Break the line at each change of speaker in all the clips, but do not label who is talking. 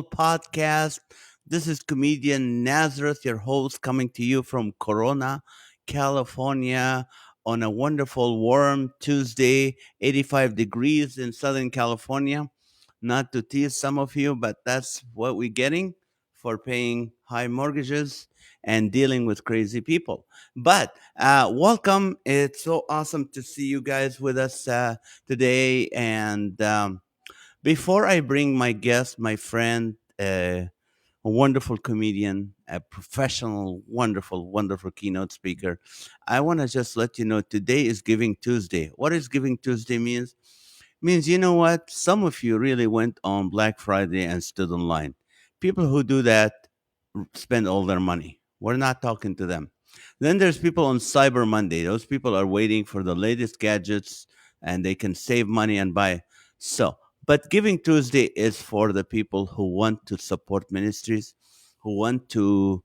Podcast. This is Comedian Nazareth, your host, coming to you from Corona, California, on a wonderful warm Tuesday, 85 degrees in Southern California. Not to tease some of you, but that's what we're getting for paying high mortgages and dealing with crazy people. But welcome. It's so awesome to see you guys with us today. And before I bring my guest, my friend, a wonderful comedian, a professional, wonderful keynote speaker, I want to just let you know today is Giving Tuesday. What is Giving Tuesday means? Means, you know what? Some of you really went on Black Friday and stood in line. People who do that spend all their money. We're not talking to them. Then there's people on Cyber Monday. Those people are waiting for the latest gadgets and they can save money and buy. So, but Giving Tuesday is for the people who want to support ministries, who want to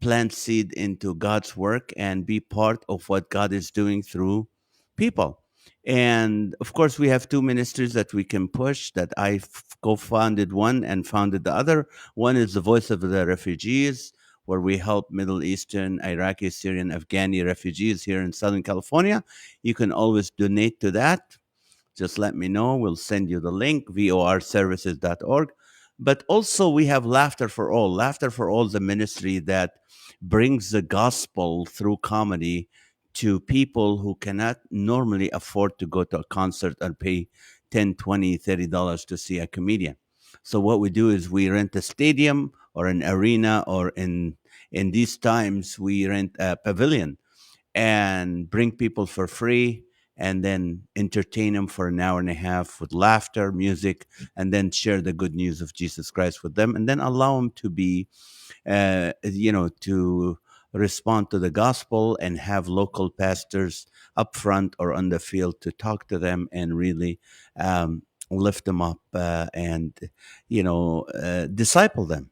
plant seed into God's work and be part of what God is doing through people. And of course, we have two ministries that we can push that co founded one and founded the other. One is the Voice of the Refugees, where we help Middle Eastern, Iraqi, Syrian, Afghani refugees here in Southern California. You can always donate to that. Just let me know. We'll send you the link, vorservices.org. But also, we have Laughter for All. Laughter for All is a ministry that brings the gospel through comedy to people who cannot normally afford to go to a concert and pay 10, 20, $30 to see a comedian. So what we do is we rent a stadium or an arena, or in these times we rent a pavilion and bring people for free and then entertain them for an hour and a half with laughter, music, and then share the good news of Jesus Christ with them, and then allow them to be, to respond to the gospel and have local pastors up front or on the field to talk to them and really lift them up and disciple them.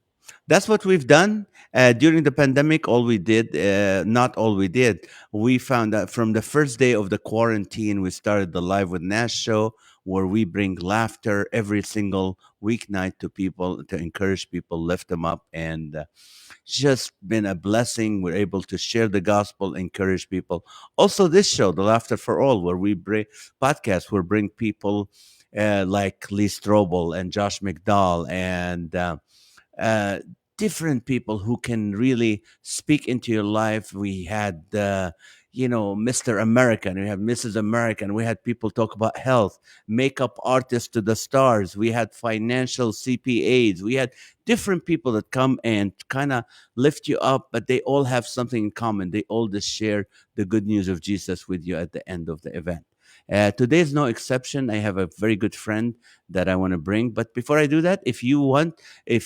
That's what we've done during the pandemic. Not all we did, we found that from the first day of the quarantine, we started the Live with Nash show where we bring laughter every single weeknight to people to encourage people, lift them up, and just been a blessing. We're able to share the gospel, encourage people. Also, this show, The Laughter for All, where we bring podcasts, where bring people like Lee Strobel and Josh McDowell and uh, different people who can really speak into your life. We had, Mr. American, we had Mrs. American, we had people talk about health, makeup artists to the stars, we had financial CPAs, we had different people that come and kind of lift you up, but they all have something in common. They all just share the good news of Jesus with you at the end of the event. Today is no exception. I have a very good friend that I want to bring. But before I do that, if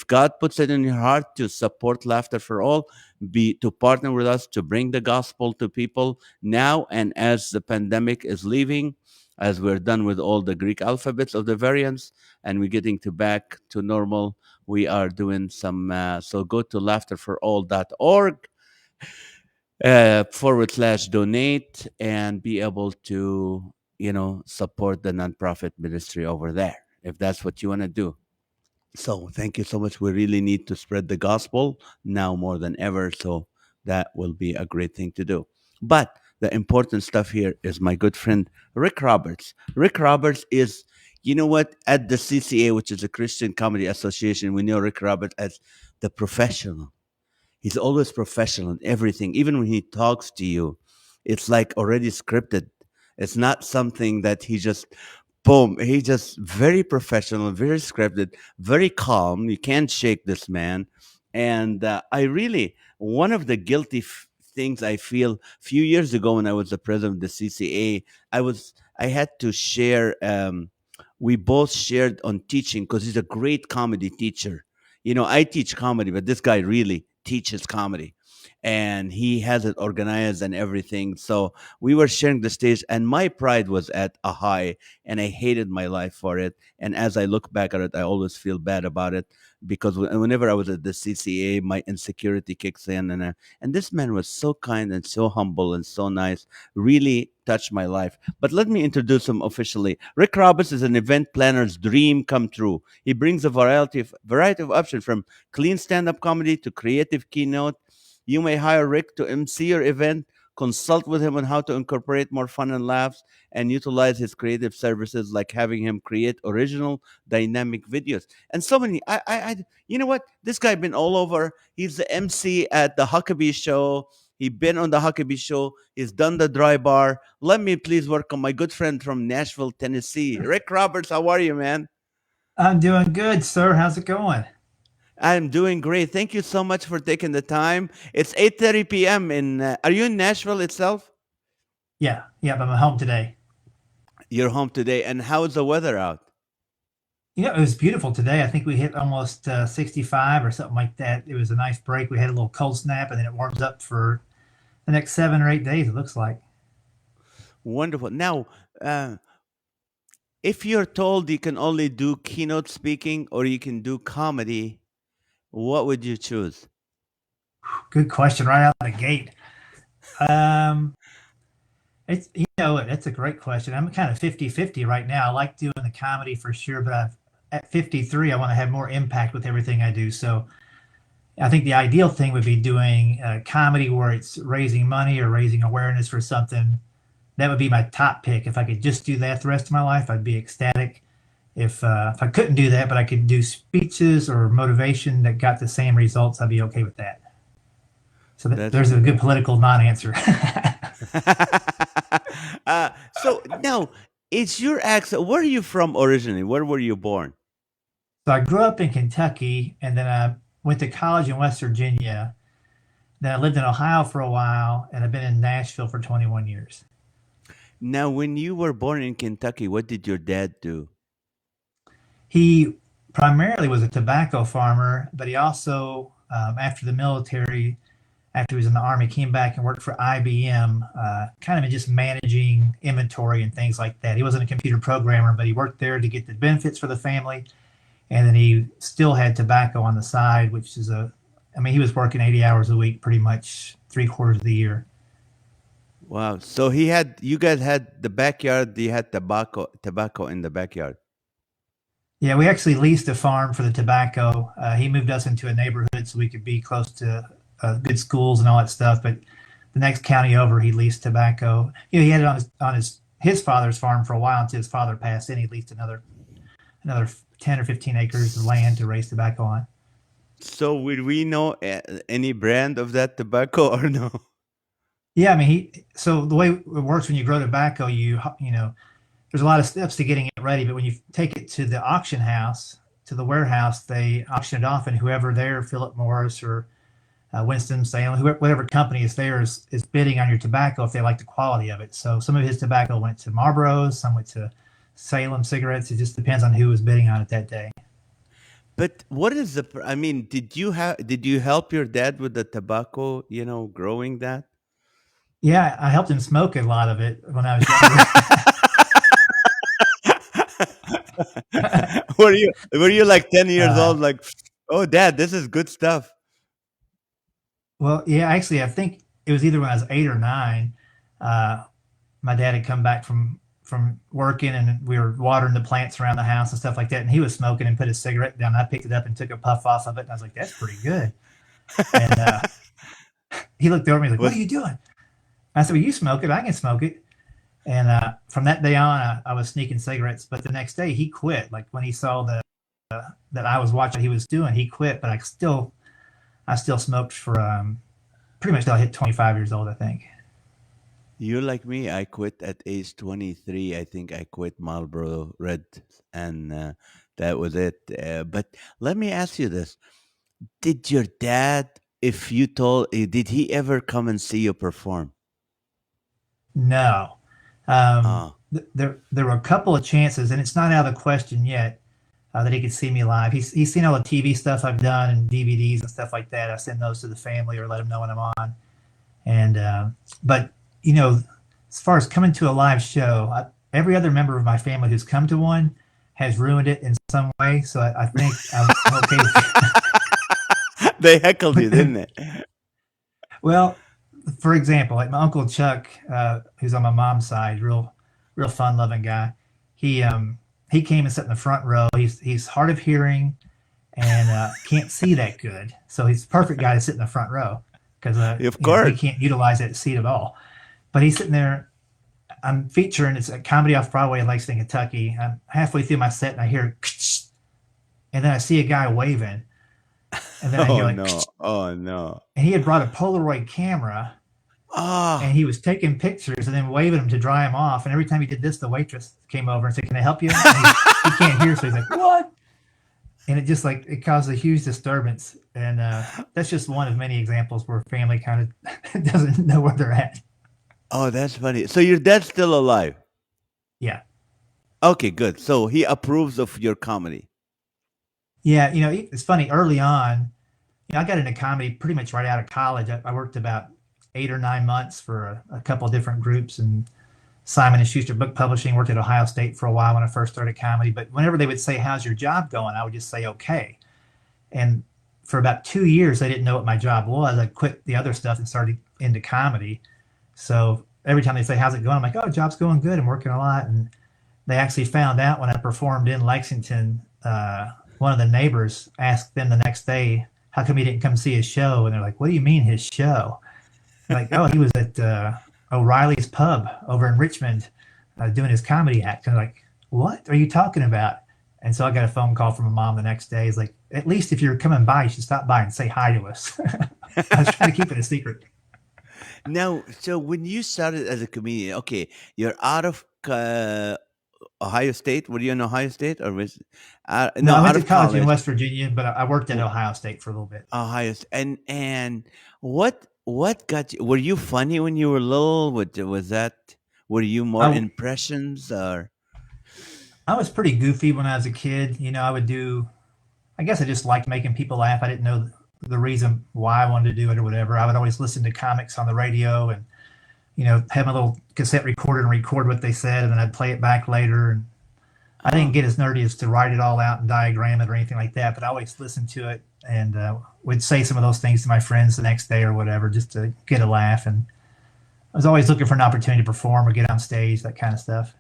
God puts it in your heart to support Laughter for All, be to partner with us to bring the gospel to people now and as the pandemic is leaving, as we're done with all the Greek alphabets of the variants and we're getting to back to normal, we are doing some. So go to laughterforall.org /donate and be able to, support the nonprofit ministry over there if that's what you want to do. So thank you so much. We really need to spread the gospel now more than ever. So that will be a great thing to do. But the important stuff here is my good friend Rik Roberts. Rik Roberts is, you know what, at the CCA, which is the Christian Comedy Association, we know Rik Roberts as the professional. He's always professional in everything. Even when he talks to you, it's like already scripted. It's not something that he just boom. He just very professional, very scripted, very calm. You can't shake this man. And I really one of the things I feel. Few years ago, when I was the president of the CCA, I had to share. We both shared on teaching because he's a great comedy teacher. I teach comedy, but this guy really teaches comedy. and he has it organized and everything. So we were sharing the stage, and my pride was at a high, and I hated my life for it. And as I look back at it, I always feel bad about it because whenever I was at the CCA, my insecurity kicks in, and this man was so kind and so humble and so nice, really touched my life. But let me introduce him officially. Rik Roberts is an event planner's dream come true. He brings a variety of options from clean stand-up comedy to creative keynote. You may hire Rik to MC your event, consult with him on how to incorporate more fun and laughs, and utilize his creative services like having him create original dynamic videos. And so many, you know what? This guy been all over. He's the MC at the Huckabee show. He been on the Huckabee show. He's done the dry bar. Let me please welcome my good friend from Nashville, Tennessee, Rik Roberts. How are you, man?
I'm doing good, sir. How's it going?
I'm doing great. Thank you so much for taking the time. It's 8:30 p.m. in are you in Nashville itself?
Yeah, I'm at home today.
You're home today, and how's the weather out?
It was beautiful today. I think we hit almost 65 or something like that. It was a nice break. We had a little cold snap, and then it warms up for the next 7 or 8 days, it looks like.
Wonderful. Now, uh, if you're told you can only do keynote speaking or you can do comedy, what would you choose?
Good question right out of the gate. Um, it's a great question. I'm kind of 50-50 right now. I like doing the comedy for sure, but at 53, I want to have more impact with everything I do. So I think the ideal thing would be doing comedy where it's raising money or raising awareness for something. That would be my top pick. If I could just do that the rest of my life, I'd be ecstatic. If I couldn't do that, but I could do speeches or motivation that got the same results, I'd be okay with that. So
That's
there's a good political non-answer.
so now it's your accent. Where are you from originally? Where were you born?
So I grew up in Kentucky, and then I went to college in West Virginia. Then I lived in Ohio for a while, and I've been in Nashville for 21 years.
Now, when you were born in Kentucky, what did your dad do?
He primarily was a tobacco farmer, but he also, after the military, after he was in the army, came back and worked for IBM, kind of in just managing inventory and things like that. He wasn't a computer programmer, but he worked there to get the benefits for the family. And then he still had tobacco on the side, which is I mean, he was working 80 hours a week pretty much 3 quarters of the year.
Wow. So you guys had the backyard, you had tobacco in the backyard.
Yeah, we actually leased a farm for the tobacco. He moved us into a neighborhood so we could be close to good schools and all that stuff. But the next county over, he leased tobacco. He had it on his father's farm for a while until his father passed. Then he leased another 10 or 15 acres of land to raise tobacco on.
So would we know any brand of that tobacco or no?
Yeah, I mean, so the way it works when you grow tobacco, there's a lot of steps to getting it ready, but when you take it to the auction house, to the warehouse, they auction it off, and whoever there, Philip Morris or Winston Salem, whatever company is there is bidding on your tobacco if they like the quality of it. So some of his tobacco went to Marlboro's, some went to Salem cigarettes. It just depends on who was bidding on it that day.
But what is I mean, did you help your dad with the tobacco, growing that?
Yeah, I helped him smoke a lot of it when I was younger.
Were you like 10 years
uh,
old like, "Oh, dad, this is good stuff."
well, yeah, actually, I think it was either when I was 8 or 9. Uh, my dad had come back from working, and we were watering the plants around the house and stuff like that. And he was smoking and put his cigarette down. I picked it up and took a puff off of it, and I was like, "That's pretty good." And he looked over at me like, "What are
Was
you doing?" I said, "Well, you smoke it. I can smoke it." And from that day on, I was sneaking cigarettes. But the next day, he quit. Like when he saw that I was watching what he was doing, he quit. But I still smoked for pretty much till I hit 25 years old, I think.
you like me? I quit at age 23. I think I quit Marlboro Red, and that was it. But let me ask you this. Did your dad, if you told, did he ever come and see you perform?
No.
Ah,
There were a couple of chances, and it's not out of the question yet. that he could see me live. He's seen all the TV stuff I've done and DVDs and stuff like that. I send those to the family or let him know when I'm on. And but you know, as far as coming to a live show, every other member of my family who's come to one has ruined it in some way. So I think I'm okay with
They heckled you, didn't they?
Well, for example, like my uncle Chuck, who's on my mom's side, real fun-loving guy. He came and sat in the front row. He's hard of hearing and can't see that good, so he's the perfect guy to sit in the front row because
Of course.
he can't utilize that seat at all. But he's sitting there. I'm featuring it's a comedy off Broadway in Lexington, Kentucky. I'm halfway through my set and I hear, and then I see a guy waving, and then I hear like,
oh no!
and he had brought a Polaroid camera.
Ah,
And he was taking pictures and then waving them to dry him off. And every time he did this, the waitress came over and said, "Can I help you?" And he can't hear, so he's like, "What?" And it just like it caused a huge disturbance. And that's just one of many examples where family kind of doesn't know where they're at.
oh, that's funny. So your dad's still alive?
Yeah,
Okay, good. So he approves of your comedy.
yeah. You know, it's funny. Early on, you know, I got into comedy pretty much right out of college. I worked about 8 or 9 months for a couple of different groups and Simon and Schuster Book Publishing. Worked at Ohio State for a while when I first started comedy. But whenever they would say, "How's your job going?" I would just say, "Okay." And for about 2 years, I didn't know what my job was. I quit the other stuff and started into comedy. So every time they say, "How's it going?" I'm like, "Oh, job's going good. I'm working a lot." And they actually found out when I performed in Lexington. One of the neighbors asked them the next day, "How come he didn't come see his show?" And they're like, "What do you mean his show?" Like, "Oh, he was at O'Reilly's Pub over in Richmond doing his comedy act." And I'm like, "What are you talking about?" And so I got a phone call from my mom the next day. He's like, "At least if you're coming by, you should stop by and say hi to us." I was trying to keep it a secret.
Now, so when you started as a comedian, okay, you're out of Ohio State. Were you in Ohio State or was
No,
no,
I went
out
to
of
college in
college?
West Virginia, but I worked at Ohio State for a little bit.
Ohio and what got you? Were you funny when you were little? What was that? Were you more
I,
impressions or?
I was pretty goofy when I was a kid. You know, I guess I just liked making people laugh. I didn't know the reason why I wanted to do it or whatever. I would always listen to comics on the radio and, you know, have my little cassette recorder and record what they said, and then I'd play it back later. And I didn't
Oh,
get as nerdy as to write it all out and diagram it or anything like that, but I always listened to it and would say some of those things to my friends the next day or whatever just to get a laugh. And I was always looking for an opportunity to perform or get on stage, that kind of stuff.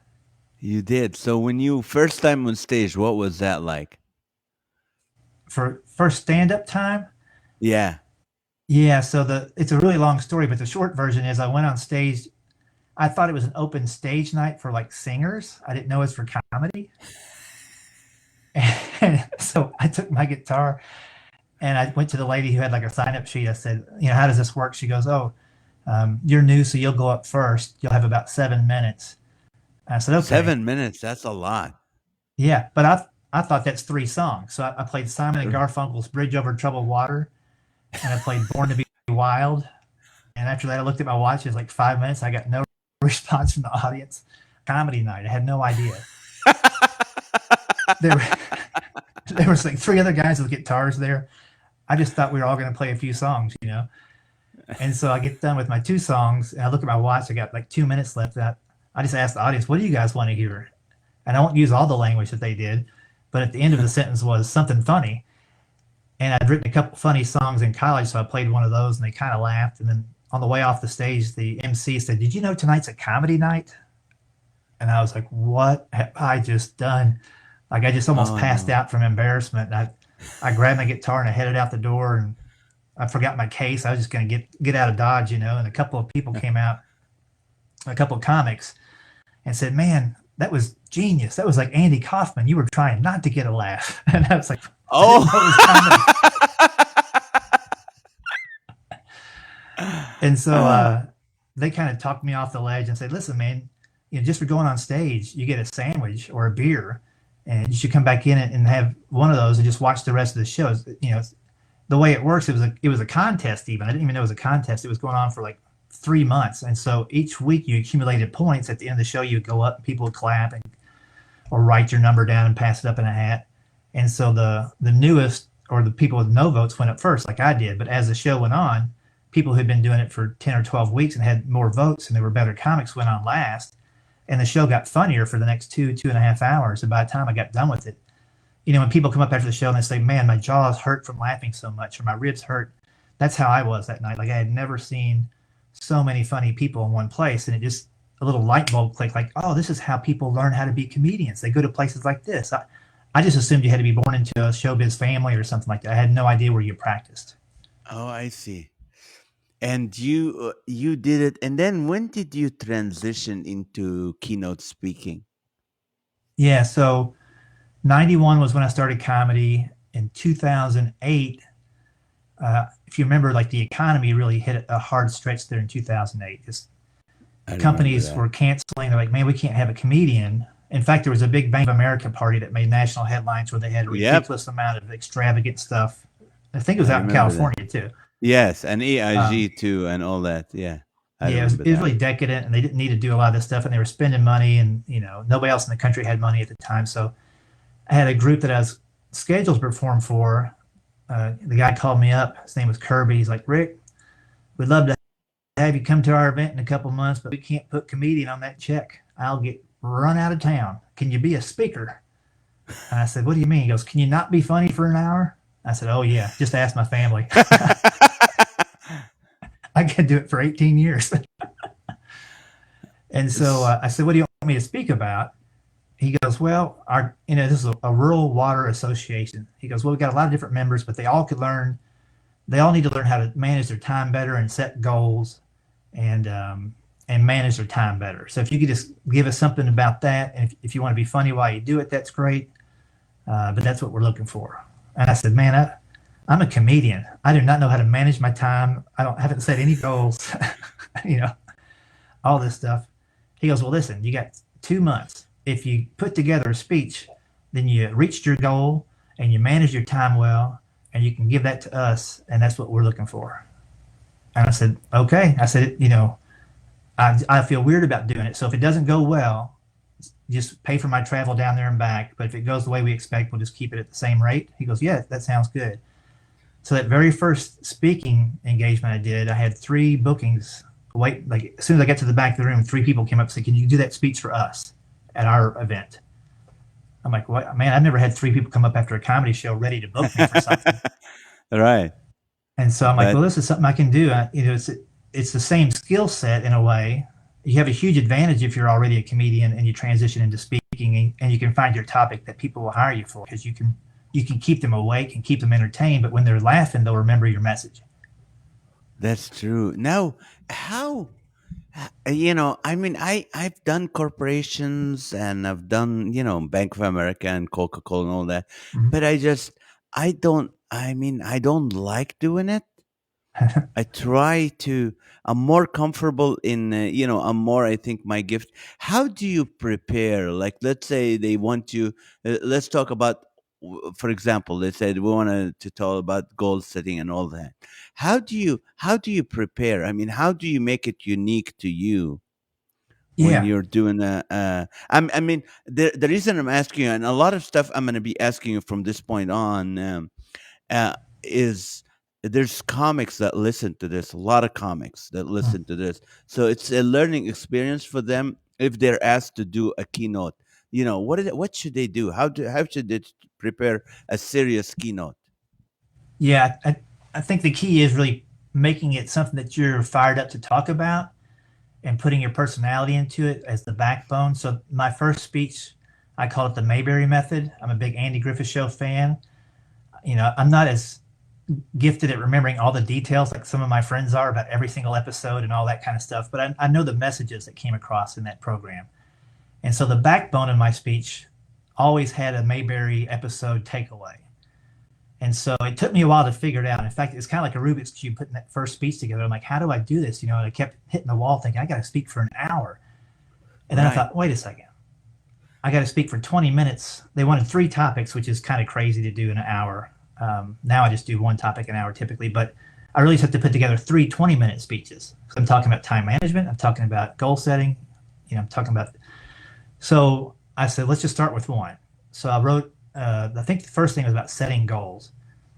you did. So when you first time on stage, what was that like?
For first stand-up time,
Yeah.
yeah, so it's a really long story, but the short version is I went on stage. I thought it was an open stage night for like singers. I didn't know it was for comedy. And so I took my guitar and I went to the lady who had like a sign-up sheet. I said, "You know, how does this work?" She goes, "Oh, you're new, so you'll go up first. You'll have about 7 minutes." I said, "Okay."
7 minutes. That's a lot.
Yeah, but I thought that's 3 songs. So I played Simon and
Uh,
Garfunkel's "Bridge Over Troubled Water," and I played "Born to Be Wild." And after that, I looked at my watch. It was like 5 minutes. I got no response from the audience. Comedy night. I had no idea. There, there was like 3 other guys with guitars there. I just thought we were all going to play a few songs, you know. And so I get done with my 2 songs, and I look at my watch. I got like 2 minutes left. I just asked the audience, "What do you guys want to hear?" And I won't use all the language that they did, but at the end of the sentence was something funny. And I'd written a couple funny songs in college, so I played one of those, and they kind of laughed. And then on the way off the stage, the MC said, "Did you know tonight's a comedy night?" And I was like, "What have I just done?" Like I just almost
oh
passed
no.
out from embarrassment. And I grabbed my guitar and I headed out the door, and I forgot my case. I was just going to get out of Dodge, you know. And a couple of people came out, a couple of comics, and said, "Man, that was genius. That was like Andy Kaufman. You were trying not to get a laugh." And I was like, "I
Oh.
didn't know it was comedy." And so they kind of talked me off the ledge and said, "Listen, man, you know, just for going on stage, you get a sandwich or a beer, and you should come back in and have one of those and just watch the rest of the shows." You know, the way it works, it was a contest. Even I didn't even know it was a contest. It was going on for like 3 months, and so each week you accumulated points. At the end of the show, you would go up, and people would clap and or write your number down and pass it up in a hat. And so the newest, or the people with no votes, went up first, like I did. But as the show went on, people who'd been doing it for 10 or 12 weeks and had more votes and they were better comics went on last. And the show got funnier for the next 2.5 hours. And by the time I got done with it, when people come up after the show and they say, man, my jaws hurt from laughing so much, or my ribs hurt, that's how I was that night. Like, I had never seen so many funny people in one place. And it just, a little light bulb clicked, like, oh, this is how people learn how to be comedians. They go to places like this. I just assumed you had to be born into a showbiz family or something like that. I had no idea where you practiced.
Oh, I see. And you did it. And then when did you transition into keynote speaking?
Yeah, so 91 was when I started comedy. In 2008, if you remember, like, the economy really hit a hard stretch there in 2008.
I remember
Companies
that.
were canceling. They're like, man, we can't have a comedian. In fact, there was a big Bank of America party that made national headlines where they had a
Yep,
ridiculous amount of extravagant stuff. I think it was
I
out in
remember that.
California too.
Yes, and
Um,
EIG too, and all that. Yeah, I
yeah,
remember
it was
that.
really decadent, and they didn't need to do a lot of this stuff, and they were spending money, and nobody else in the country had money at the time. So I had a group that I was scheduled to perform for. The guy called me up. His name was Kirby. He's like, Rick, we'd love to have you come to our event in a couple months, but we can't put comedian on that check. I'll get run out of town. Can you be a speaker? And I said, what do you mean? He goes, can you not be funny for an hour? I said, oh, yeah, just ask my family. I could do it for 18 years. And so I said, what do you want me to speak about? He goes, well, this is a rural water association. He goes, well, we got a lot of different members, but they all need to learn how to manage their time better and set goals and manage their time better. So if you could just give us something about that, and if you want to be funny while you do it, that's great. But that's what we're looking for. And I said, man, I'm a comedian. I do not know how to manage my time. Haven't set any goals, you know, all this stuff. He goes, well, listen, you got 2 months. If you put together a speech, then you reached your goal and you manage your time well, and you can give that to us, and that's what we're looking for. And I said, okay. I said, I feel weird about doing it. So if it doesn't go well, just pay for my travel down there and back. But if it goes the way we expect, we'll just keep it at the same rate. He goes, yeah, that sounds good. So that very first speaking engagement I did, I had 3 bookings. Like, as soon as I got to the back of the room, 3 people came up and said, can you do that speech for us at our event? I'm like, what? Man, I've never had 3 people come up after a comedy show ready to book me for something.
Right.
And so I'm like,
But
well, this is something I can do. It's the same skill set in a way. You have a huge advantage if you're already a comedian and you transition into speaking, and you can find your topic that people will hire you for, because you can keep them awake and keep them entertained. But when they're laughing, they'll remember your message.
that's true. Now, how I mean, I've done corporations and I've done, Bank of America and Coca-Cola and all that,
Mhm.
but I don't like doing it. I try to. I'm more comfortable in, I'm more. I think my gift. How do you prepare? Like, let's say they want you. Let's talk about, for example, they said we wanted to talk about goal setting and all that. How do you prepare? I mean, how do you make it unique to you when
Yeah,
you're doing a? I mean, the reason I'm asking you, and a lot of stuff I'm going to be asking you from this point on. Is there's comics that listen to this, a lot of comics that listen to this. So it's a learning experience for them if they're asked to do a keynote. What should they do? How should they prepare a serious keynote?
yeah. I think the key is really making it something that you're fired up to talk about, and putting your personality into it as the backbone. So my first speech, I call it the Mayberry Method. I'm a big Andy Griffith Show fan. I'm not as gifted at remembering all the details like some of my friends are about every single episode and all that kind of stuff, but I know the messages that came across in that program. And so the backbone of my speech always had a Mayberry episode takeaway. And so it took me a while to figure it out. In fact, it's kind of like a Rubik's Cube putting that first speech together. I'm like, how do I do this? And I kept hitting the wall thinking, I got to speak for an hour. And then I
Right.
thought, wait a second. I got to speak for 20 minutes. They wanted 3 topics, which is kind of crazy to do in an hour. Now I just do 1 topic an hour typically, but I really have to put together 3 20-minute speeches. So I'm talking about time management. I'm talking about goal setting. I'm talking about. So I said, let's just start with 1. So I wrote I think the first thing was about setting goals.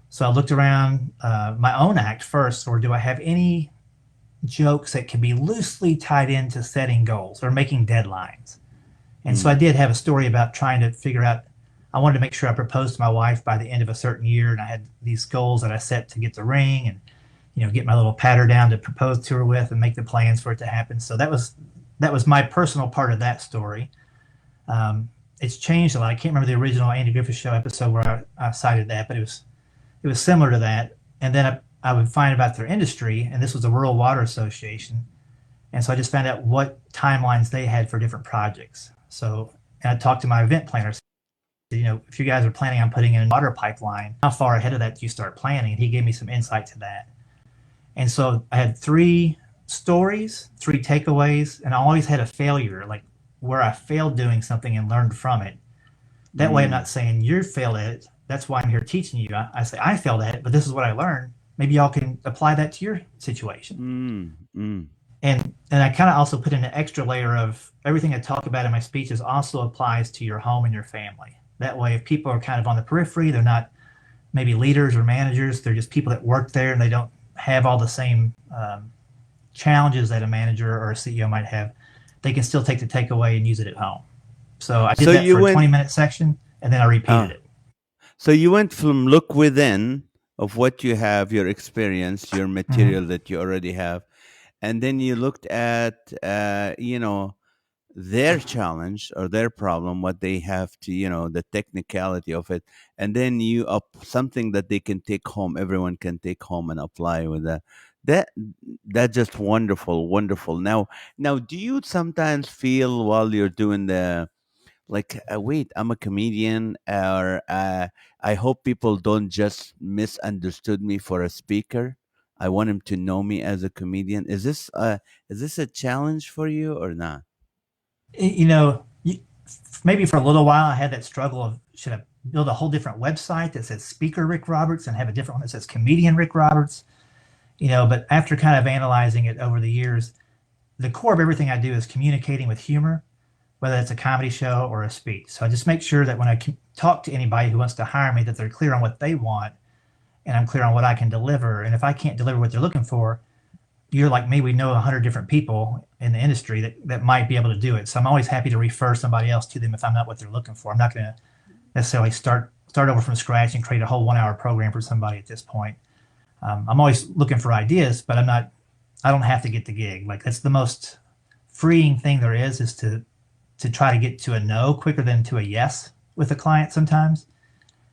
So I looked around my own act first, or do I have any jokes that can be loosely tied into setting goals or making deadlines? And so I
Mm.
did have a story about trying to figure out. I wanted to make sure I proposed to my wife by the end of a certain year, and I had these goals that I set to get the ring and get my little patter down to propose to her with and make the plans for it to happen. So that was my personal part of that story. It's changed a lot. I can't remember the original Andy Griffith Show episode where I cited that, but it was similar to that. And then I would find about their industry, and this was the Rural Water Association. And so I just found out what timelines they had for different projects. So, and I talked to my event planner. If you guys are planning on putting in a water pipeline, how far ahead of that do you start planning? And he gave me some insight to that. And so I had three stories, three takeaways, and I always had a failure, like where I failed doing something and learned from it. That way, I'm
Mm.
not saying you failed at it. That's why I'm here teaching you. I say I failed at it, but this is what I learned. Maybe y'all can apply that to your situation.
Mm. Mm.
And I kind of also put in an extra layer of everything I talk about in my speeches also applies to your home and your family. That way, if people are kind of on the periphery, they're not maybe leaders or managers, they're just people that work there and they don't have all the same challenges that a manager or a CEO might have. They can still take the takeaway and use it at home. So I did
So
that
you
for a
went
20-minute section, and then I repeated
uh,
it.
so you went from look within of what you have, your experience, your
Mm-hmm.
material that you already have, and then you looked at their challenge or their problem, what they have to, the technicality of it, and then you up something that they can take home, everyone can take home and apply with that. That that's just wonderful, wonderful. Now, do you sometimes feel while you're doing the like, wait, I'm a comedian, or I hope people don't just misunderstood me for a speaker. I want them to know me as a comedian. Is this a challenge for you or not?
Maybe for a little while I had that struggle of should I build a whole different website that says Speaker Rik Roberts and have a different one that says Comedian Rik Roberts. But after kind of analyzing it over the years, the core of everything I do is communicating with humor, whether it's a comedy show or a speech. So I just make sure that when I talk to anybody who wants to hire me, that they're clear on what they want and I'm clear on what I can deliver. And if I can't deliver what they're looking for, you're like me, we know 100 different people in the industry that might be able to do it. So I'm always happy to refer somebody else to them if I'm not what they're looking for. I'm not going to necessarily start over from scratch and create a whole 1 hour program for somebody at this point. I'm always looking for ideas, but I don't have to get the gig. Like that's the most freeing thing there is to try to get to a no quicker than to a yes with a client sometimes.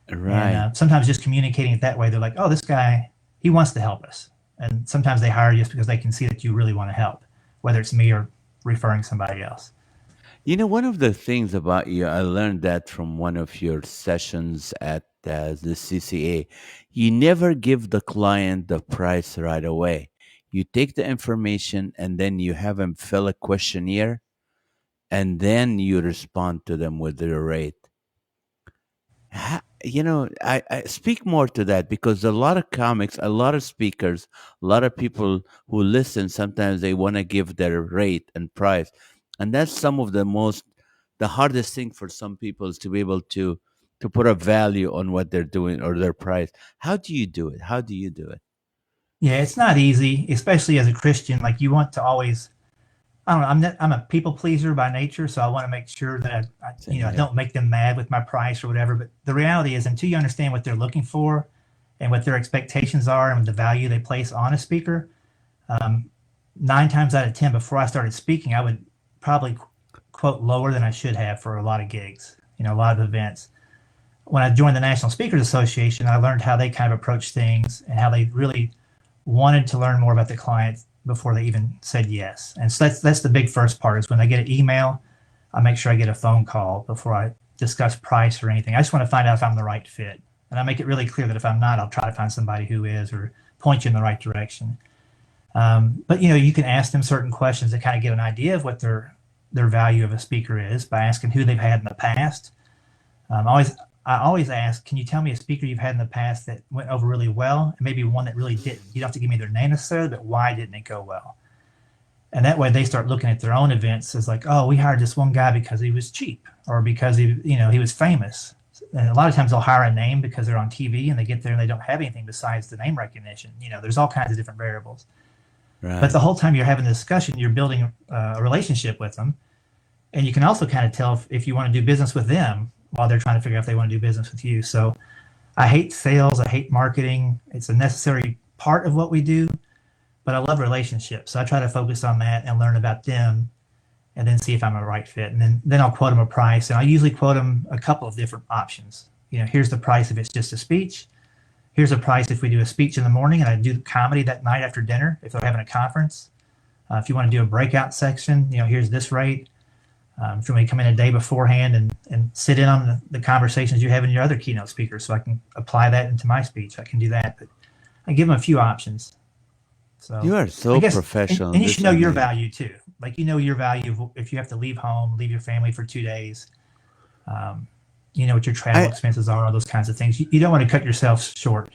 And
Right.
sometimes just communicating it that way, they're like, oh, this guy, he wants to help us. And sometimes they hire you just because they can see that you really want to help, whether it's me or referring somebody else.
One of the things about you, I learned that from one of your sessions at the CCA. You never give the client the price right away. You take the information and then you have them fill a questionnaire, and then you respond to them with their rate. I speak more to that because a lot of comics, a lot of speakers, a lot of people who listen, sometimes they want to give their rate and price. And that's some of the hardest thing for some people is to be able to put a value on what they're doing or their price. How do you do it? How do you do it?
Yeah, it's not easy, especially as a Christian. Like you want to always, I don't know, I'm a people pleaser by nature, so I want to make sure that
Same
I
here.
don't make them mad with my price or whatever. But the reality is, until you understand what they're looking for and what their expectations are and the value they place on a speaker, um, 9 times out of 10, before I started speaking, I would probably quote lower than I should have for a lot of gigs, a lot of events. When I joined the National Speakers Association, I learned how they kind of approach things and how they really wanted to learn more about the client before they even said yes. And so that's the big first part is when I get an email, I make sure I get a phone call before I discuss price or anything. I just want to find out if I'm the right fit. And I make it really clear that if I'm not, I'll try to find somebody who is or point you in the right direction. But you can ask them certain questions that kind of give an idea of what their value of a speaker is by asking who they've had in the past. Um, I always I always ask, can you tell me a speaker you've had in the past that went over really well, and maybe one that really didn't? You don't have to give me their name necessarily, but why didn't it go well? And that way they start looking at their own events as like, oh, we hired this one guy because he was cheap or because he was famous. And a lot of times they'll hire a name because they're on TV and they get there and they don't have anything besides the name recognition. There's all kinds of different variables. But
Right.
the whole time you're having a discussion, you're building a relationship with them. And you can also kind of tell if you want to do business with them while they're trying to figure out if they want to do business with you. So I hate sales. I hate marketing. It's a necessary part of what we do, but I love relationships. So I try to focus on that and learn about them and then see if I'm a right fit. And then I'll quote them a price. And I usually quote them a couple of different options. Here's the price if it's just a speech. Here's a price if we do a speech in the morning and I do comedy that night after dinner if they're having a conference. If you want to do a breakout section, here's this rate. If you want to come in a day beforehand and sit in on the conversations you have in your other keynote speakers so I can apply that into my speech, I can do that. But I give them a few options. So
You are
I
so
guess,
professional.
and you
This
should know your
amazing.
value too. Like, your value if you have to leave home, leave your family for 2 days. You know what your travel
I
expenses are, all those kinds of things. You don't want to cut yourself short.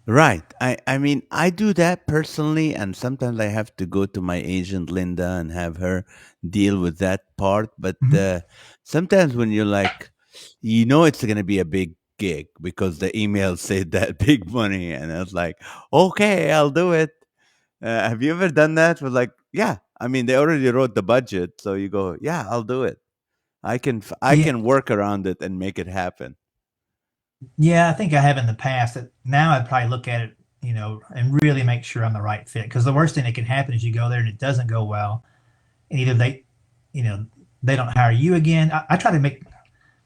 Right. I mean, I do that personally, and sometimes I have to go to my agent Linda and have her deal with that part. But
Mhm.
sometimes when you're like, it's going to be a big gig because the email said that big money, and I was like, okay, I'll do it. Have you ever done that? With like, yeah. I mean, they already wrote the budget, so you go, yeah, I'll do it. I
Yeah,
can work around it and make it happen.
yeah, I think I have in the past. Now I'd probably look at it, and really make sure I'm the right fit. Because the worst thing that can happen is you go there and it doesn't go well, and either you know, they don't hire you again. I try to make.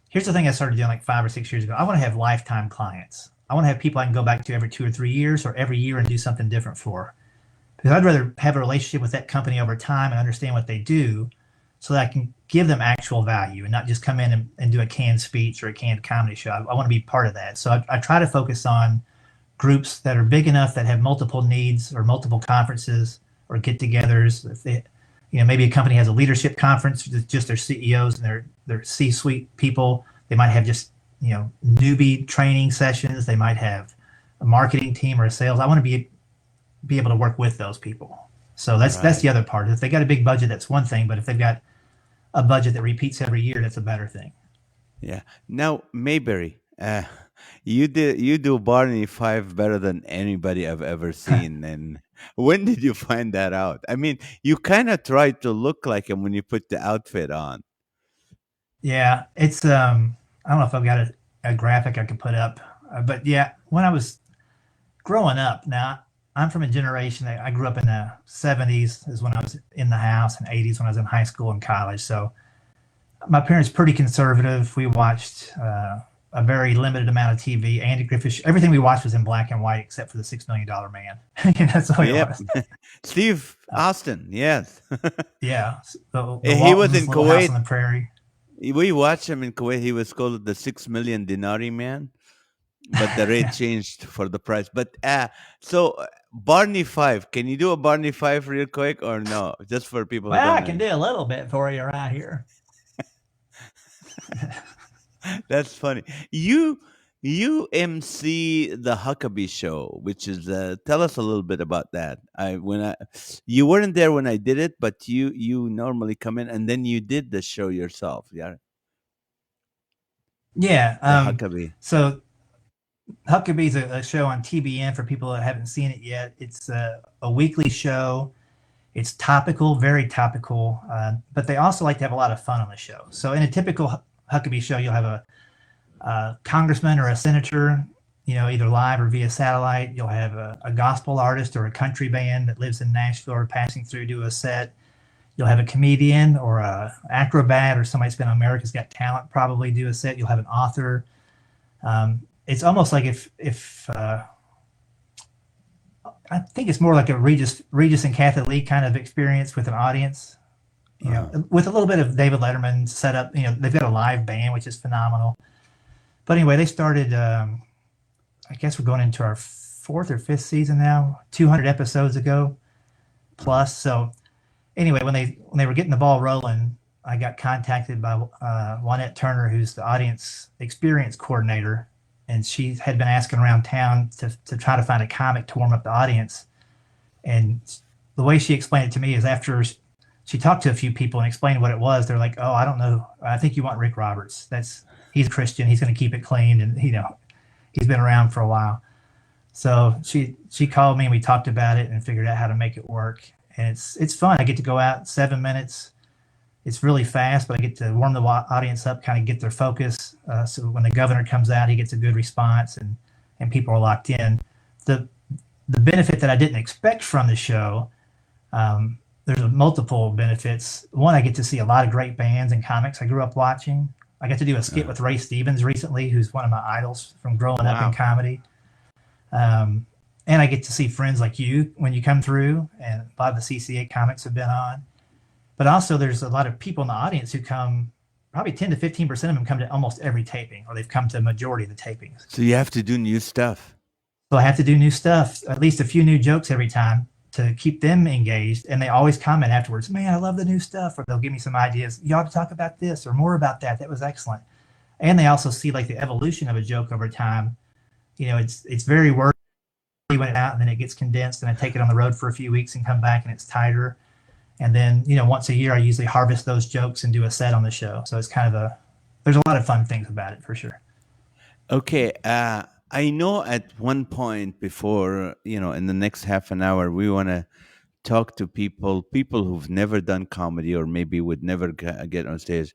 Here's the thing I started doing like 5 or 6 years ago. I want to have lifetime clients. I want to have people I can go back to every 2 or 3 years or every year and do something different for. Because I'd rather have a relationship with that company over time and understand what they do so that I can give them actual value and not just come in and do a canned speech or a canned comedy show. I want to be part of that. So I try to focus on groups that are big enough that have multiple needs or multiple conferences or get togethers. If they, maybe a company has a leadership conference with just their CEOs and their C-suite people. They might have just, newbie training sessions. They might have a marketing team or a sales. I want to be able to work with those people. So that's
Right.
the other part. If they got a big budget, that's one thing. But if they've got a budget that repeats every year, that's a better thing.
Yeah. Now, Mayberry, you do Barney Five better than anybody I've ever seen. And when did you find that out? I mean, you kind of try to look like him when you put the outfit on.
Yeah, it's I don't know if I've got a graphic I can put up, but yeah, when I was growing up, now I'm from a generation that I grew up in the '70s is when I was in the house, and '80s when I was in high school and college. So my parents pretty conservative. We watched a very limited amount of TV. Andy Griffith, everything we watched was in black and white except for the $6 Million Man. That's the way it
Yep.
was.
Steve Austin, yes.
Yeah, the
He was
Waltons,
in
Little House
Kuwait.
on the Prairie.
We watched him in Kuwait. He was called the 6 million dinari man, but the rate
Yeah.
changed for the price. But Barney Five, can you do a Barney Five real quick or no? Just for people who
Well,
don't
I
know.
can do a little bit for you right here.
That's funny. You MC the Huckabee show, which is tell us a little bit about that. I when I You weren't there when I did it, but you normally come in and then you did the show yourself. Yeah,
Yeah.
the Huckabee.
So Huckabee's a show on TBN for people that haven't seen it yet. It's a weekly show. It's topical, very topical, but they also like to have a lot of fun on the show. So in a typical Huckabee show, you'll have a congressman or a senator, either live or via satellite. You'll have a gospel artist or a country band that lives in Nashville or passing through do a set. You'll have a comedian or a acrobat or somebody that's been on America's Got Talent probably do a set. You'll have an author. It's almost like if I think it's more like a Regis and Kathy Lee kind of experience with an audience.
Uh,
With a little bit of David Letterman set up. They've got a live band, which is phenomenal. But anyway, they started. I guess we're going into our fourth or fifth season now. 200 episodes ago plus. So anyway, when they were getting the ball rolling, I got contacted by Juanette Turner, who's the audience experience coordinator, and she had been asking around town to try to find a comic to warm up the audience. And the way she explained it to me is after she talked to a few people and explained what it was, they're like, "Oh, I don't know. I think you want Rik Roberts. he's a Christian. He's going to keep it clean, and he's been around for a while. So she called me and we talked about it and figured out how to make it work. And it's fun. I get to go out 7 minutes. It's really fast, but I get to warm the audience up, kind of get their focus. So when the governor comes out, he gets a good response, and people are locked in. The the benefit that I didn't expect from the show, there's multiple benefits. One, I get to see a lot of great bands and comics I grew up watching. I got to do a skit with Ray Stevens recently, who's one of my idols from growing up in comedy. And I get to see friends like you when you come through, and a lot of the CCA comics have been on. But also, there's a lot of people in the audience who come. Probably 10 to 15% of them come to almost every taping, or they've come to a majority of the tapings.
So you have to do new stuff.
So I have to do new stuff, at least a few new jokes every time to keep them engaged. And they always comment afterwards, man, I love the new stuff. Or they'll give me some ideas. You ought to talk about this or more about that. That was excellent. And they also see like the evolution of a joke over time. You know, it's very wordy when it's out, and then it gets condensed, and I take it on the road for a few weeks and come back and it's tighter. And then, you know, once a year, I usually harvest those jokes and do a set on the show. So it's kind of there's a lot of fun things about it for sure.
Okay. I know at one point before, you know, in the next half an hour, we want to talk to people who've never done comedy or maybe would never get on stage,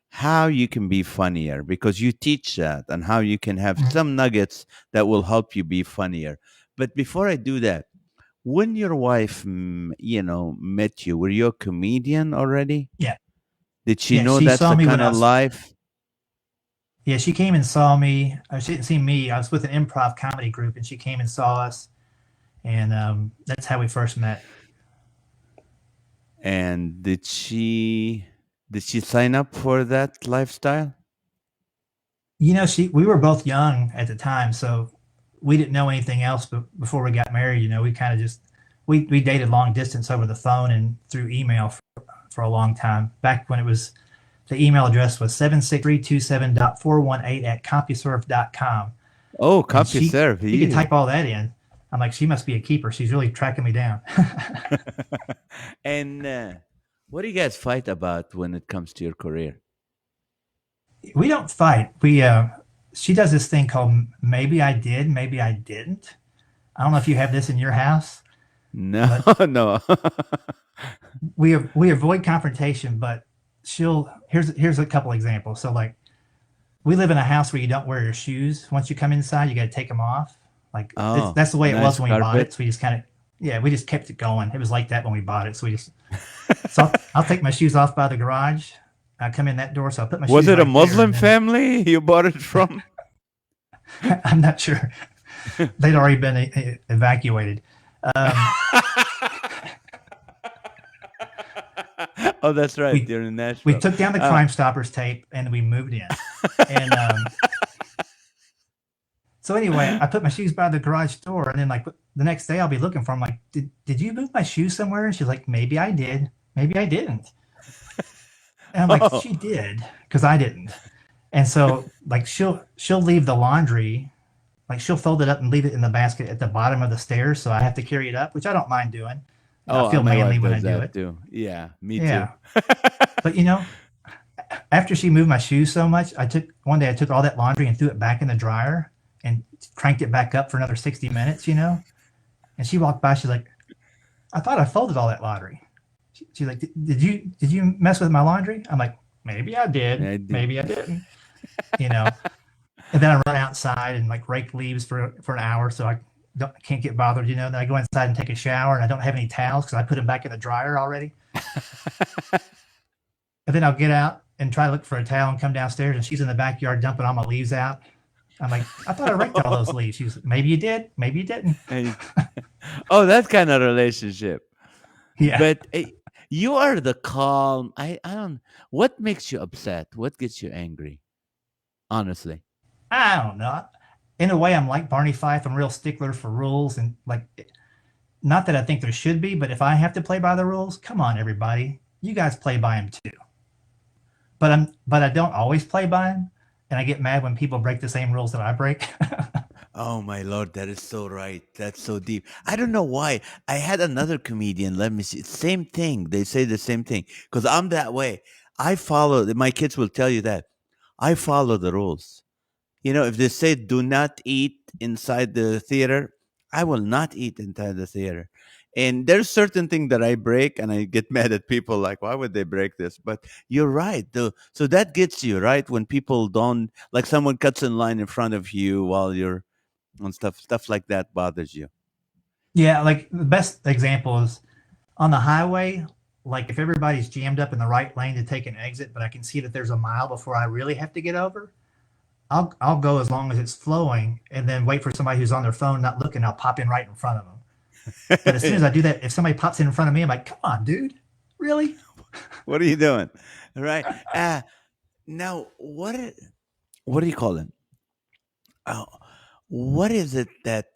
how you can be funnier, because you teach that, and how you can have some nuggets that will help you be funnier. But before I do that, when your wife, you know, met you, were you a comedian already?
Yeah.
Did she know that's the kind of life?
Yeah, she came and saw me. She didn't see me. I was with an improv comedy group, and she came and saw us. And that's how we first met.
And did she sign up for that lifestyle?
You know, we were both young at the time, so we didn't know anything else. But before we got married, you know, we kind of just we dated long distance over the phone and through email for a long time. Back when the email address was 76327.418@CompuServe.com.
Oh, CompuServe.
You could type all that in. I'm like, she must be a keeper. She's really tracking me down.
And what do you guys fight about when it comes to your career?
We don't fight. She does this thing called maybe I did, maybe I didn't. I don't know if you have this in your house.
No, no.
we avoid confrontation, but here's a couple examples. So like, we live in a house where you don't wear your shoes. Once you come inside, you got to take them off. Like that's the way it was when we bought it. So we just we just kept it going. It was like that when we bought it. So so I'll take my shoes off by the garage. I come in that door, so I put my shoes.
Was it a Muslim family you bought it from?
I'm not sure. They'd already been evacuated.
Oh, that's right. You're in Nashville.
We took down the Crime Stoppers tape and we moved in. And so anyway, I put my shoes by the garage door, and then like the next day I'll be looking for them. Like, did you move my shoes somewhere? And she's like, maybe I did, maybe I didn't. And I'm like, she did, because I didn't. And so like she'll leave the laundry, like she'll fold it up and leave it in the basket at the bottom of the stairs, so I have to carry it up, which I don't mind doing. I feel manly when I do it.
Too. Yeah, me too.
But you know, after she moved my shoes so much, one day I took all that laundry and threw it back in the dryer and cranked it back up for another 60 minutes, you know? And she walked by, she's like, I thought I folded all that laundry. She's like, did you mess with my laundry? I'm like, maybe I did. Maybe I didn't. You know? And then I run outside and like rake leaves for an hour, so I can't get bothered, you know? Then I go inside and take a shower, and I don't have any towels because I put them back in the dryer already. And then I'll get out and try to look for a towel and come downstairs, and she's in the backyard dumping all my leaves out. I'm like, I thought I raked all those leaves. She was like, maybe you did, maybe you didn't.
Oh, that kind of relationship.
Yeah.
But you are the calm. I don't. What makes you upset? What gets you angry? Honestly,
I don't know. In a way, I'm like Barney Fife. I'm a real stickler for rules, and like, not that I think there should be, but if I have to play by the rules, come on, everybody, you guys play by them too. But I don't always play by them, and I get mad when people break the same rules that I break.
oh my Lord, that is so right. That's so deep. I don't know why. I had another comedian. Let me see. Same thing. They say the same thing because I'm that way. I follow. My kids will tell you that. I follow the rules. If they say do not eat inside the theater, I will not eat inside the theater. And there's certain thing that I break, and I get mad at people like, why would they break this? But you're right. So that gets you right when people don't, like someone cuts in line in front of you while you're on stuff like that bothers you.
Yeah, like the best example is on the highway. Like if everybody's jammed up in the right lane to take an exit, but I can see that there's a mile before I really have to get over, I'll go as long as it's flowing, and then wait for somebody who's on their phone not looking. I'll pop in right in front of them. But as soon as
Yeah.
I do that, if somebody pops in front of me, I'm like, come on, dude, really?
What are you doing? All right. Now, what do you call it? Oh, what is it that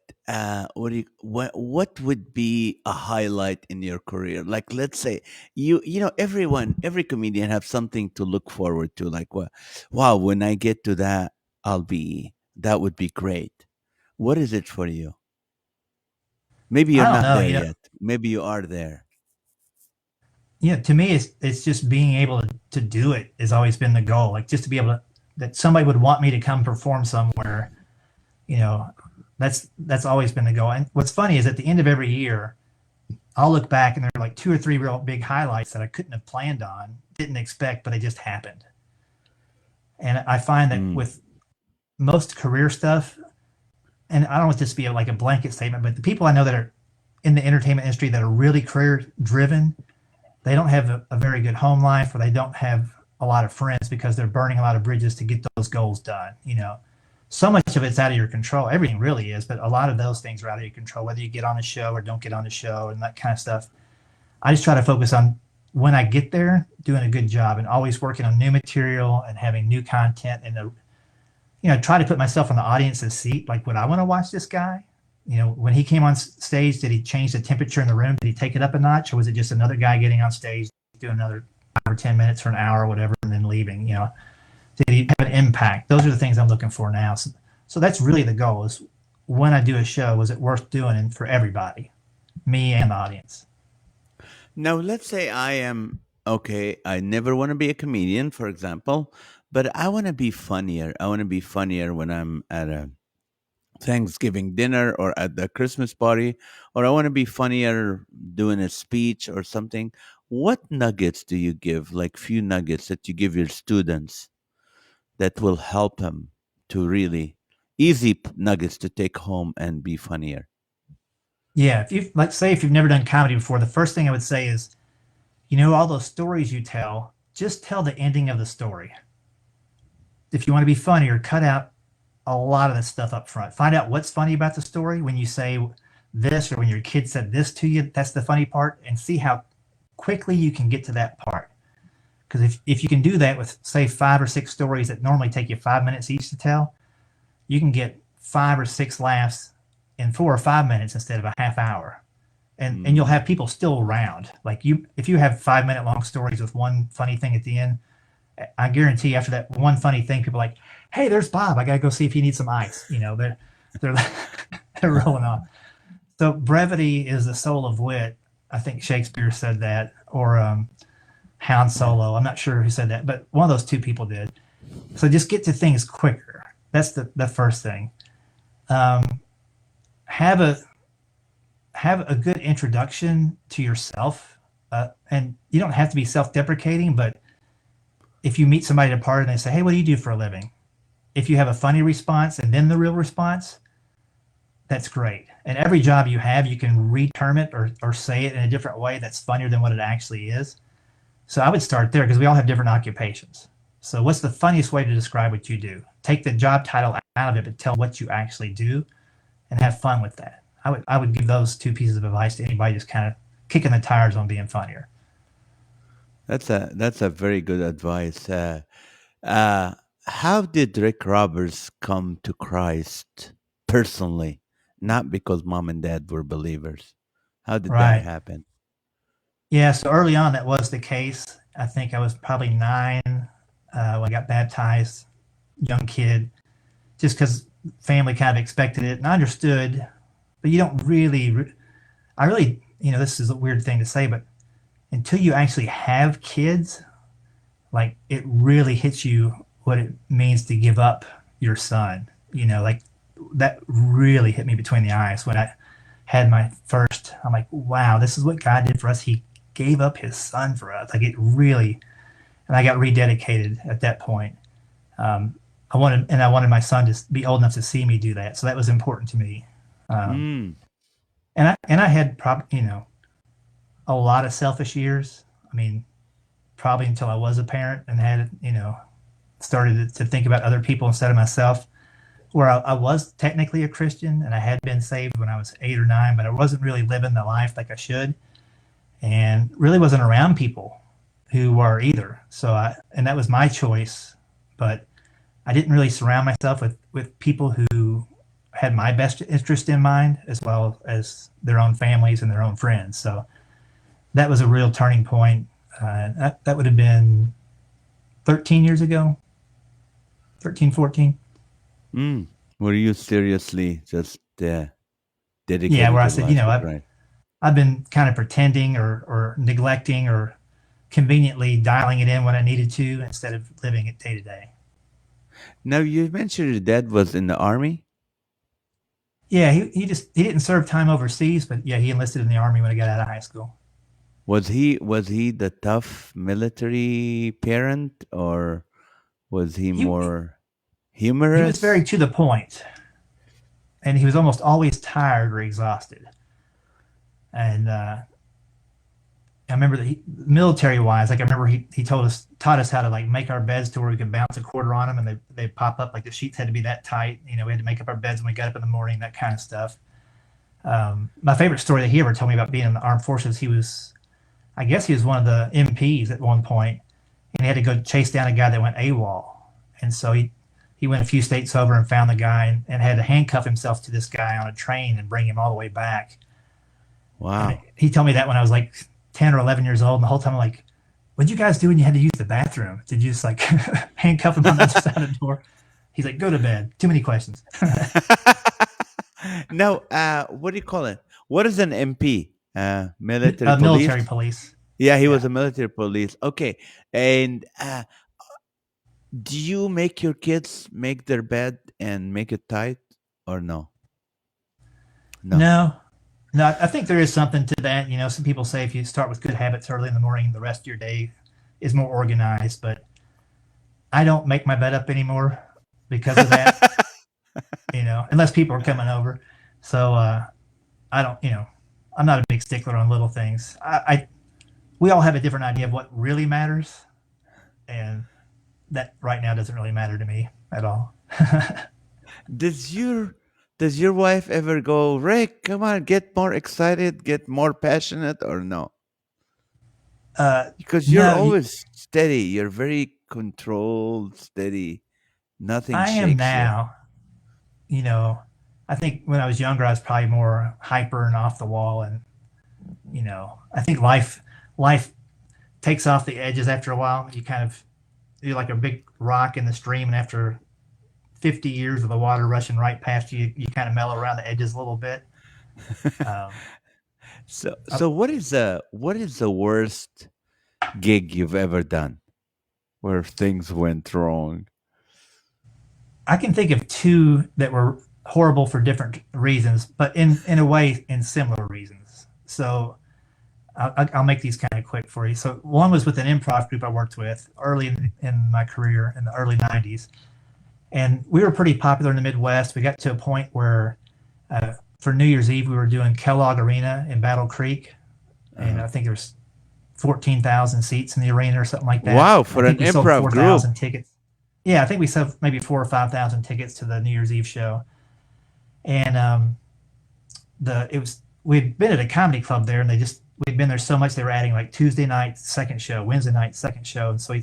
what would be a highlight in your career? Like, let's say every comedian have something to look forward to. Like, wow, when I get to that, that would be great. What is it for you? Maybe you're
I don't
not
know.
there yet. Maybe you are there.
To me, it's just being able to do it has always been the goal. Like just to be able to that somebody would want me to come perform somewhere. You know, that's always been the goal. And what's funny is at the end of every year, I'll look back and there are like two or three real big highlights that I couldn't have planned on, didn't expect, but they just happened. And I find that
Mm,
with most career stuff, and I don't want this to be like a blanket statement, but the people I know that are in the entertainment industry that are really career driven, they don't have a very good home life, or they don't have a lot of friends because they're burning a lot of bridges to get those goals done. So much of it's out of your control. Everything really is, but a lot of those things are out of your control, whether you get on a show or don't get on the show and that kind of stuff. I just try to focus on when I get there, doing a good job and always working on new material and having new content and try to put myself in the audience's seat. Like, would I want to watch this guy? When he came on stage, did he change the temperature in the room? Did he take it up a notch, or was it just another guy getting on stage, doing another 5 or 10 minutes or an hour or whatever, and then leaving? Did he have an impact? Those are the things I'm looking for now. So that's really the goal: is when I do a show, was it worth doing for everybody, me and the audience?
Now, let's say I am okay. I never want to be a comedian, for example, but I want to be funnier. I want to be funnier when I'm at a Thanksgiving dinner or at the Christmas party, or I want to be funnier doing a speech or something. What nuggets do you give, like few nuggets that you give your students that will help them to really easy nuggets to take home and be funnier?
Yeah, if you let's say if you've never done comedy before, the first thing I would say is, all those stories you tell, just tell the ending of the story. If you want to be funnier, cut out a lot of the stuff up front. Find out what's funny about the story when you say this or when your kid said this to you. That's the funny part, and see how quickly you can get to that part. Because if you can do that with, say, 5 or 6 stories that normally take you 5 minutes each to tell, you can get 5 or 6 laughs in 4 or 5 minutes instead of a half hour. And you'll
Mm.
have people still around. Like if you have 5 minute long stories with one funny thing at the end, I guarantee after that one funny thing, people are like, "Hey, there's Bob. I gotta go see if he needs some ice." They're they're rolling on. So brevity is the soul of wit. I think Shakespeare said that, or Hound
Yeah.
Solo. I'm not sure who said that, but one of those two people did. So just get to things quicker. That's the first thing. Um, have a have a good introduction to yourself, and you don't have to be self-deprecating, but if you meet somebody at a party and they say, "Hey, what do you do for a living?" If you have a funny response and then the real response, that's great. And every job you have, you can reterm it or say it in a different way that's funnier than what it actually is. So I would start there because we all have different occupations. So what's the funniest way to describe what you do? Take the job title out of it, but tell what you actually do and have fun with that. I would give those two pieces of advice to anybody just kind of kicking the tires on being funnier.
That's a very good advice. Uh, how did Rick Roberts come to Christ personally? Not because mom and dad were believers. How did that
Right.
happen?
Yeah. So early on, that was the case. I think I was probably 9 when I got baptized, young kid, just because family kind of expected it and I understood, but you don't really, I really, this is a weird thing to say, but until you actually have kids, like it really hits you what it means to give up your son. Like that really hit me between the eyes when I had my first. I'm like, wow, this is what God did for us. He gave up his son for us. Like it really, and I got rededicated at that point. I wanted my son to be old enough to see me do that. So that was important to me. Um,
Mm.
and I had probably, a lot of selfish years. I mean, probably until I was a parent and had, started to think about other people instead of myself, where I was technically a Christian and I had been saved when I was 8 or 9, but I wasn't really living the life like I should, and really wasn't around people who were either. And that was my choice, but I didn't really surround myself with people who had my best interest in mind, as well as their own families and their own friends. So that was a real turning point. That would have been 13 years ago, 13, 14.
Mm. Were you seriously just
Yeah,
dedicated
where I
your
said,
life to Christ?
I've been kind of pretending or neglecting or conveniently dialing it in when I needed to instead of living it day to day.
Now you mentioned your dad was in the army.
Yeah, he didn't serve time overseas, but yeah, he enlisted in the army when I got out of high school.
Was he the tough military parent, or was he
He
more
he was very
humorous?
to the point, and he was almost always tired or exhausted. And I remember that military wise, like I remember he taught us how to like make our beds to where we could bounce a quarter on them and they pop up, like the sheets had to be that tight. We had to make up our beds when we got up in the morning, that kind of stuff. My favorite story that he ever told me about being in the armed forces, I guess he was one of the MPs at one point, and he had to go chase down a guy that went AWOL. And so he went a few states over and found the guy and had to handcuff himself to this guy on a train and bring him all the way back. And
Wow.
he told me that when I was like 10 or 11 years old. And the whole time I'm like, what'd you guys do when you had to use the bathroom? Did you just like handcuff him on the other side of the door? He's like, go to bed. Too many questions.
Now, what do you call it? What is an MP? Military police?
Military police.
Yeah, he was
Yeah.
a military police. Okay. And do you make your kids make their bed and make it tight, or no? No.
No, no, I think there is something to that. Some people say if you start with good habits early in the morning, the rest of your day is more organized. But I don't make my bed up anymore because of that, unless people are coming over. So I don't, I'm not a big stickler on little things. We all have a different idea of what really matters. And that right now doesn't really matter to me at all.
Does your wife ever go, Rick, come on, get more excited, get more passionate, or no? Because you're
No,
always steady. You're very controlled, steady. Nothing
I am
shakes you.
now. You know, I think when I was younger, I was probably more hyper and off the wall, and I think life takes off the edges after a while. You're like a big rock in the stream, and after 50 years of the water rushing right past you, you kind of mellow around the edges a little bit. Um,
So
I,
so what is the worst gig you've ever done where things went wrong?
I can think of two that were horrible for different reasons, but in a way, in similar reasons. So I'll make these kind of quick for you. So one was with an improv group I worked with early in my career in the early 90s. And we were pretty popular in the Midwest. We got to a point where for New Year's Eve, we were doing Kellogg Arena in Battle Creek. And
Uh,
I think there's 14,000 seats in the arena or something like that.
wow,
I
for an
think we sold
improv group.
4,000 tickets. Yeah, I think we sold maybe 4 or 5,000 tickets to the New Year's Eve show. And we'd been at a comedy club there, and we'd been there so much they were adding like Tuesday night second show, Wednesday night second show, and so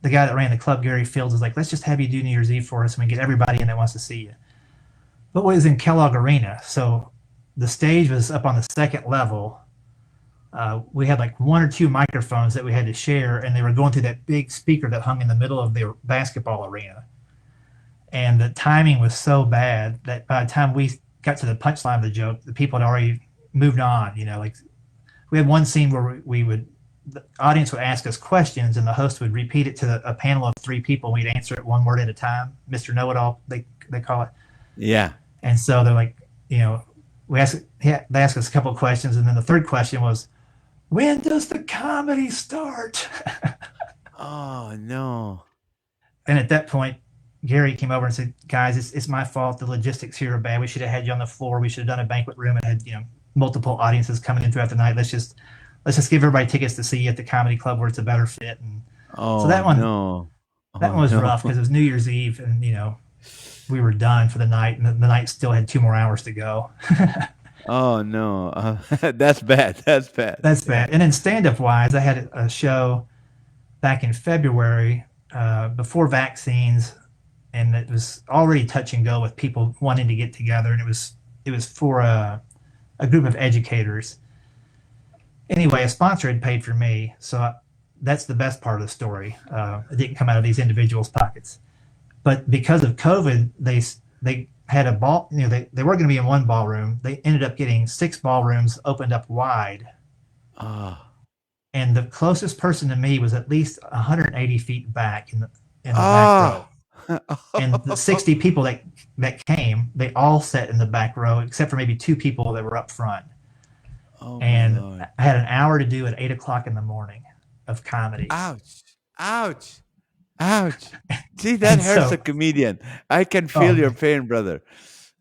the guy that ran the club, Gary Fields, was like, let's just have you do New Year's Eve for us, and we get everybody in that wants to see you. But it was in Kellogg Arena, so the stage was up on the second level. We had like one or two microphones that we had to share, and they were going through that big speaker that hung in the middle of the basketball arena. And the timing was so bad that by the time we got to the punchline of the joke, the people had already moved on. Like we had one scene where we would the audience would ask us questions, and the host would repeat it to a panel of three people. We'd answer it one word at a time. Mr. Know It All, they call it.
Yeah.
And so they're like, you know, they asked us a couple of questions, and then the third question was, when does the comedy start?
Oh no.
And at that point, Gary came over and said, guys, it's my fault. The logistics here are bad. We should have had you on the floor. We should have done a banquet room and had, multiple audiences coming in throughout the night. Let's just give everybody tickets to see you at the comedy club where it's a better fit. And so
Oh no.
that
Oh
one was
no.
rough because it was New Year's Eve, and we were done for the night, and the night still had 2 more hours to go.
Oh no. That's bad. That's bad.
That's
Yeah.
bad. And then stand up wise, I had a show back in February before vaccines, and it was already touch and go with people wanting to get together, and it was for a group of educators. Anyway, a sponsor had paid for me, so that's the best part of the story. It didn't come out of these individuals' pockets, but because of COVID, they had a ball. They were going to be in one ballroom. They ended up getting 6 ballrooms opened up wide,
Oh.
and the closest person to me was at least 180 feet back in the back row.
Oh.
And the 60 people that came, they all sat in the back row except for maybe 2 people that were up front.
Oh my
And
lord.
I had an hour to do at 8 o'clock in the morning of comedy.
Ouch. Ouch. Ouch. See, that
And
hurts a
so,
comedian. I can
oh
feel your
man.
pain, brother.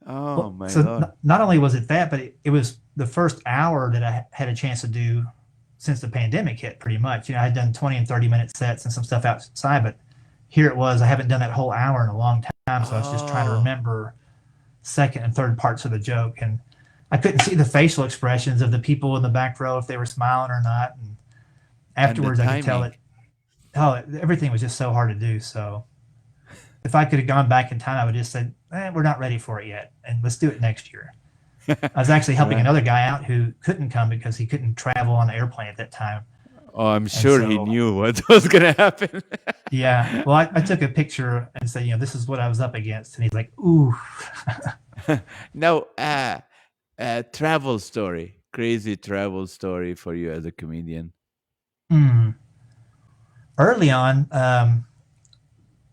Oh my
So
lord.
not only was it that, but it was the first hour that I had a chance to do since the pandemic hit, pretty much. I had done 20 and 30-minute sets and some stuff outside, but here it was. I haven't done that whole hour in a long time, so I was just trying to
Oh.
remember second and third parts of the joke. And I couldn't see the facial expressions of the people in the back row, if they were smiling or not. And
And the
afterwards, I could tell
timing.
that, everything was just so hard to do. So if I could have gone back in time, I would just said, we're not ready for it yet, and let's do it next year. I was actually helping
Right.
another guy out who couldn't come because he couldn't travel on the airplane at that time.
Oh, I'm
And
sure he
so,
knew what was gonna happen.
yeah, well, I took a picture and said, this is what I was up against. And he's like, ooh.
Now, travel story, crazy travel story for you as a comedian.
Hmm. Early on,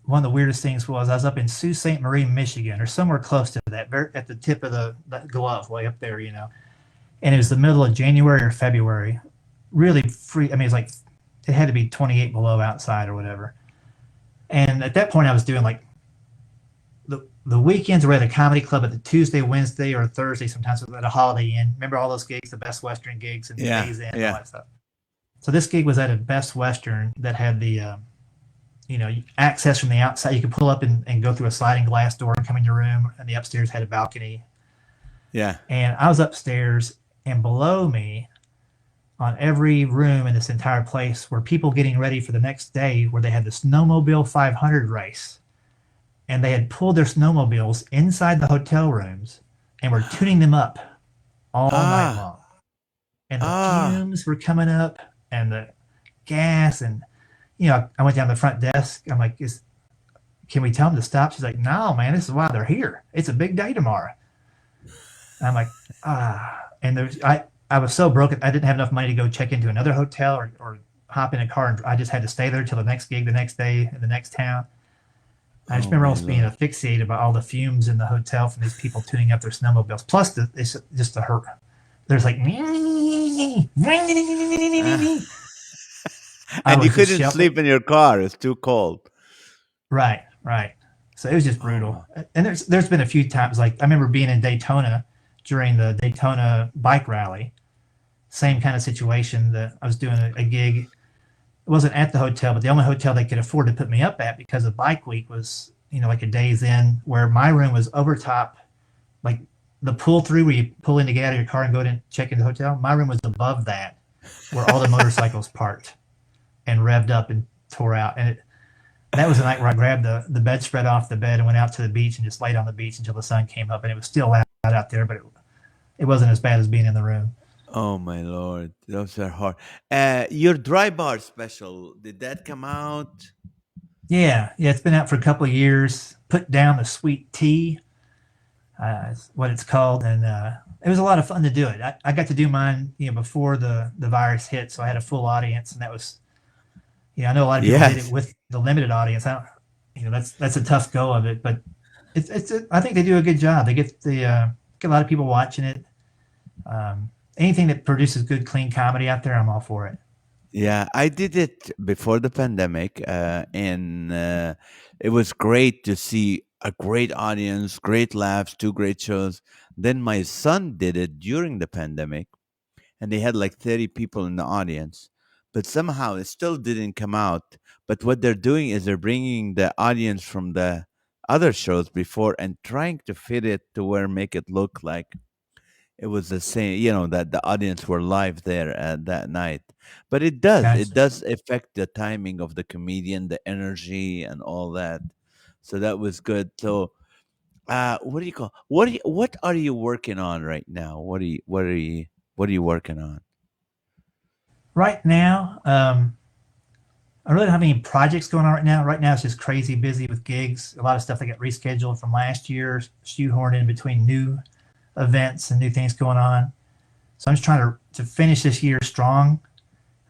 one of the weirdest things was I was up in Sault Ste. Marie, Michigan, or somewhere close to that, very at the tip of the glove, way up there, And it was the middle of January or February. Really free. I mean, it had to be 28 below outside or whatever. And at that point, I was doing like the weekends were at a comedy club at the Tuesday, Wednesday, or Thursday, sometimes at a Holiday Inn. Remember all those gigs, the Best Western gigs and
Yeah,
Days Inn and all
yeah.
that stuff. So this gig was at a Best Western that had the access from the outside. You could pull up and go through a sliding glass door and come in your room, and the upstairs had a balcony.
Yeah.
And I was upstairs, and below me, on every room in this entire place, were people getting ready for the next day, where they had the Snowmobile 500 race, and they had pulled their snowmobiles inside the hotel rooms and were tuning them up all night
Ah,
long. And the
ah.
fumes were coming up, and the gas, and I went down to the front desk. I'm like, can we tell them to stop? She's like, no, man, this is why they're here. It's a big day tomorrow. And I'm like, and I was so broken. I didn't have enough money to go check into another hotel or hop in a car, and I just had to stay there till the next gig the next day in the next town. I just
Oh
remember
my
almost being
lord.
asphyxiated by all the fumes in the hotel from these people tuning up their snowmobiles. Plus, it's just the hurt. There's like,
Ah.
I
And you
was just
couldn't
shelving.
sleep in your car. It's too cold.
Right, right. So it was just
Oh
brutal.
my.
And there's been a few times, like I remember being in Daytona during the Daytona bike rally. Same kind of situation. That I was doing a gig. It wasn't at the hotel, but the only hotel they could afford to put me up at because of Bike Week was, like a Days Inn, where my room was over top, like the pull through where you pull in to get out of your car and go in and check into the hotel. My room was above that, where all the motorcycles parked and revved up and tore out. And that was the night where I grabbed the bedspread off the bed and went out to the beach and just laid on the beach until the sun came up. And it was still loud out there, but it wasn't as bad as being in the room.
Oh my lord. Those are hard. Your dry bar special, did that come out?
Yeah, it's been out for a couple of years. Put down the sweet tea, is what it's called, and it was a lot of fun to do it. I got to do mine, before the virus hit, so I had a full audience, and that was, I know a lot of people did it
Yes.
with the limited audience. I don't, that's a tough go of it, but I think they do a good job. They get a lot of people watching it. Anything that produces good, clean comedy out there, I'm all for it.
Yeah, I did it before the pandemic, and it was great to see a great audience, great laughs, two great shows. Then my son did it during the pandemic, and they had like 30 people in the audience, but somehow it still didn't come out. But what they're doing is they're bringing the audience from the other shows before and trying to fit it to where make it look like it was the same, that the audience were live there at that night. But it
Gotcha.
does affect the timing of the comedian, the energy and all that. So that was good. So what do you call what are you working on right now? What are you working on?
Right now, I really don't have any projects going on right now. Right now, it's just crazy busy with gigs. A lot of stuff that got rescheduled from last year, shoehorned in between new events and new things going on. So I'm just trying to finish this year strong.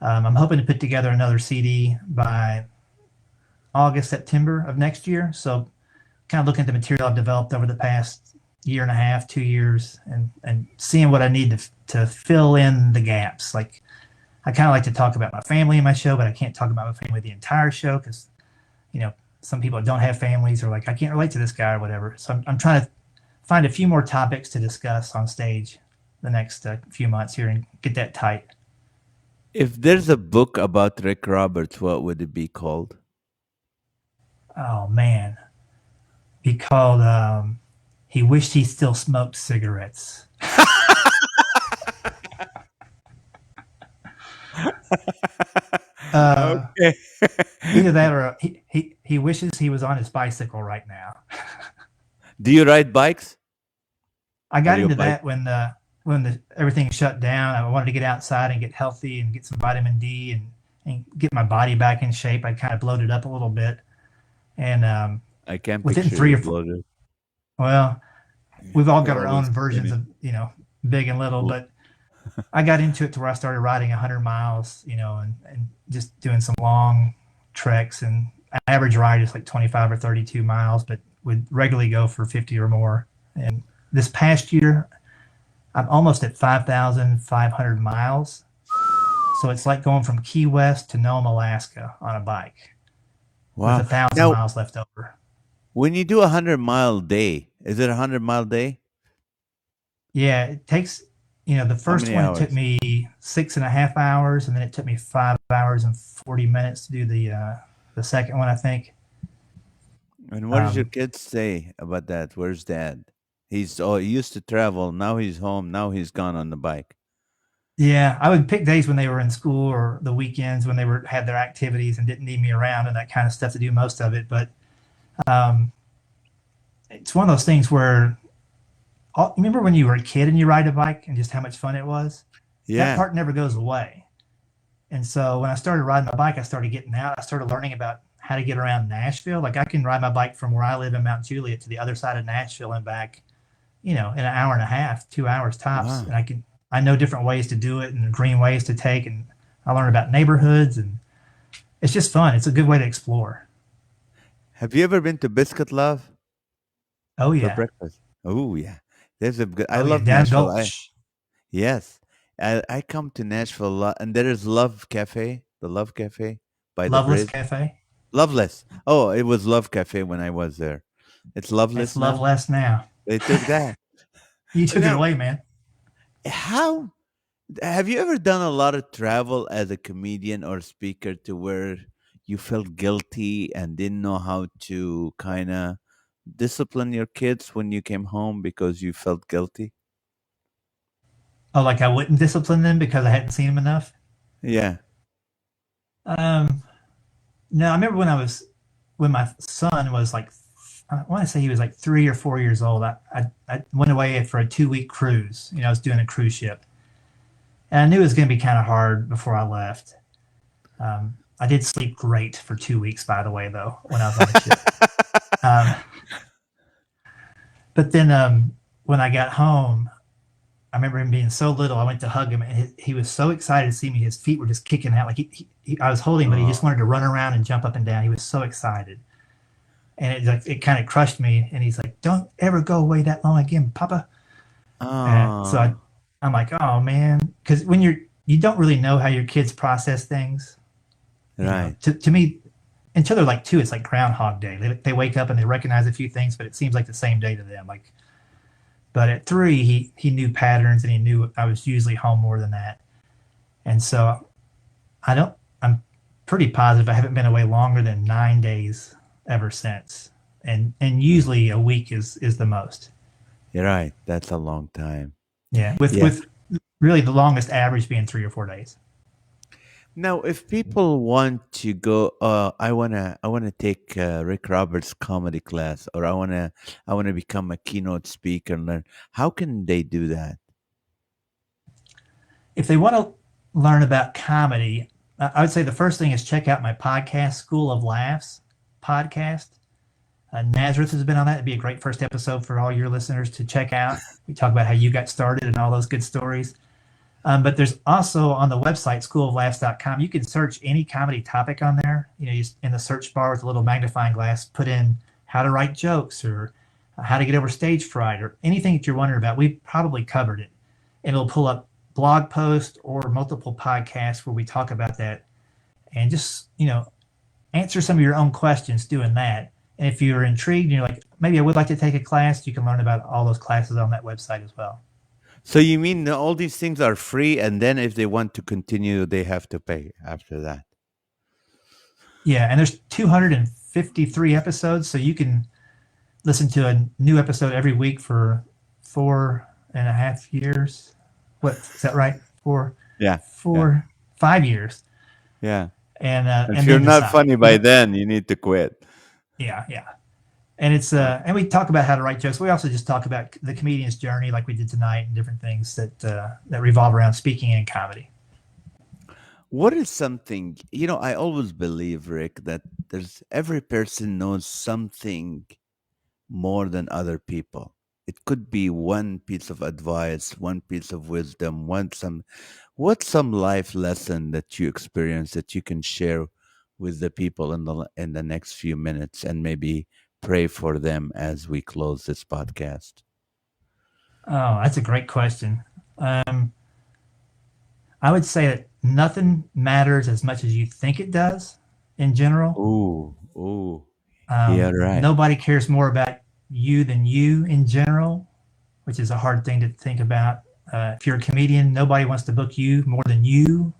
I'm hoping to put together another CD by August, September of next year. So kind of looking at the material I've developed over the past year and a half, 2 years, and seeing what I need to fill in the gaps. Like I kind of like to talk about my family in my show, but I can't talk about my family the entire show because some people don't have families or like I can't relate to this guy or whatever. So I'm trying to find a few more topics to discuss on stage the next few months here and get that tight.
If there's a book about Rick Roberts, what would it be called?
Oh man, be called. He wished he still smoked cigarettes. Uh,
Okay.
Either that or he wishes he was on his bicycle right now.
Do you ride bikes?
I
Are
got
you a
into
bike?
that when everything shut down. I wanted to get outside and get healthy and get some vitamin D and get my body back in shape. I kind of bloated up a little bit, and
I can't
within
picture
three
you
or four,
bloated.
well, we've all
You're
got our
always
own versions
skinny.
of big and little,
Bl-
but I got into it to where I started riding 100 miles, and just doing some long treks. And average ride is like 25 or 32 miles, but would regularly go for 50 or more. And this past year, I'm almost at 5,500 miles. So it's like going from Key West to Nome, Alaska on a bike with
Wow.
1,000
Now,
miles left over.
when you do 100-mile day, is it 100-mile day?
Yeah, it takes, the
How
first
many
one, it took
hours?
me 6.5 hours, and then it took me 5 hours and 40 minutes to do the second one, I think.
And what does your
Um,
kids say about that? Where's dad? He used to travel. Now he's home. Now he's gone on the bike.
yeah, I would pick days when they were in school or the weekends when they had their activities and didn't need me around and that kind of stuff to do most of it. But um, it's one of those things where remember when you were a kid and you ride a bike and just how much fun it was? That
Yeah.
part never goes away. And so when I started riding my bike, I started getting out. I started learning about how to get around Nashville. Like I can ride my bike from where I live in Mount Juliet to the other side of Nashville and back, in an hour and a half, 2 hours tops.
Wow.
And I know different ways to do it and green ways to take. And I learn about neighborhoods, and it's just fun. It's a good way to explore.
Have you ever been to Biscuit Love
Oh
for
yeah.
breakfast? Oh yeah. There's a good. I
Oh yeah.
love
Down
Nashville.
Gulch.
Yes. I come to Nashville a lot, and there is Love Cafe, the Love Cafe by the
Loveless
bridge.
Cafe.
Loveless. Oh, it was Love Cafe when I was there. It's
It's
Loveless now.
Loveless now.
They took that.
You took it
Now,
away, man.
how have you ever done a lot of travel as a comedian or speaker to where you felt guilty and didn't know how to kind of discipline your kids when you came home because you felt guilty?
Oh, like I wouldn't discipline them because I hadn't seen them enough.
Yeah.
Um, no, I remember when my son was like, I want to say he was like 3 or 4 years old. I went away for a 2 week cruise. I was doing a cruise ship, and I knew it was going to be kind of hard before I left. I did sleep great for 2 weeks, by the way, though, when I was on the ship. Um, but then when I got home, I remember him being so little. I went to hug him, and he was so excited to see me. His feet were just kicking out. Like I was holding him, but he just
Oh,
wanted to run around and jump up and down. He was so excited, and it kind of crushed me. And he's like, "Don't ever go away that long again, Papa." So
oh,
I'm like, "Oh man," because when you don't really know how your kids process things.
right.
To me, until they're like 2, it's like Groundhog Day. They wake up and they recognize a few things, but it seems like the same day to them. Like, but at 3, he knew patterns and he knew I was usually home more than that. And so I don't. I'm pretty positive I haven't been away longer than 9 days ever since. And usually a week is the most.
You're right. That's a long time.
Yeah, with
Yeah.
with really the longest average being 3 or 4 days.
Now, if people want to go, I wanna take Rick Roberts' comedy class, or I wanna become a keynote speaker and learn. How can they do that?
If they want to learn about comedy, I would say the first thing is check out my podcast, School of Laughs podcast. Nazareth has been on that. It'd be a great first episode for all your listeners to check out. We talk about how you got started and all those good stories. But there's also on the website, schooloflaughs.com, you can search any comedy topic on there. You just in the search bar with a little magnifying glass, put in how to write jokes or how to get over stage fright or anything that you're wondering about. We've probably covered it. And it'll pull up blog posts or multiple podcasts where we talk about that and just, answer some of your own questions doing that. And if you're intrigued and you're like, maybe I would like to take a class, you can learn about all those classes on that website as well.
So you mean that all these things are free, and then if they want to continue, they have to pay after that?
Yeah, and there's 253 episodes, so you can listen to a new episode every week for 4.5 years. What is that right? Four,
Yeah, yeah,
four, 5 years,
yeah. If
and
you're
then
not
decide.
funny by then, you need to quit.
Yeah, yeah. And it's and we talk about how to write jokes. We also just talk about the comedian's journey, like we did tonight, and different things that revolve around speaking and comedy.
What is something, I always believe, Rick, that there's every person knows something more than other people. It could be one piece of advice, one piece of wisdom, what's some life lesson that you experience that you can share with the people in the next few minutes, and maybe pray for them as we close this podcast.
Oh, that's a great question. I would say that nothing matters as much as you think it does in general.
Ooh, ooh. Yeah, right.
Nobody cares more about you than you in general, which is a hard thing to think about. If you're a comedian, nobody wants to book you more than you.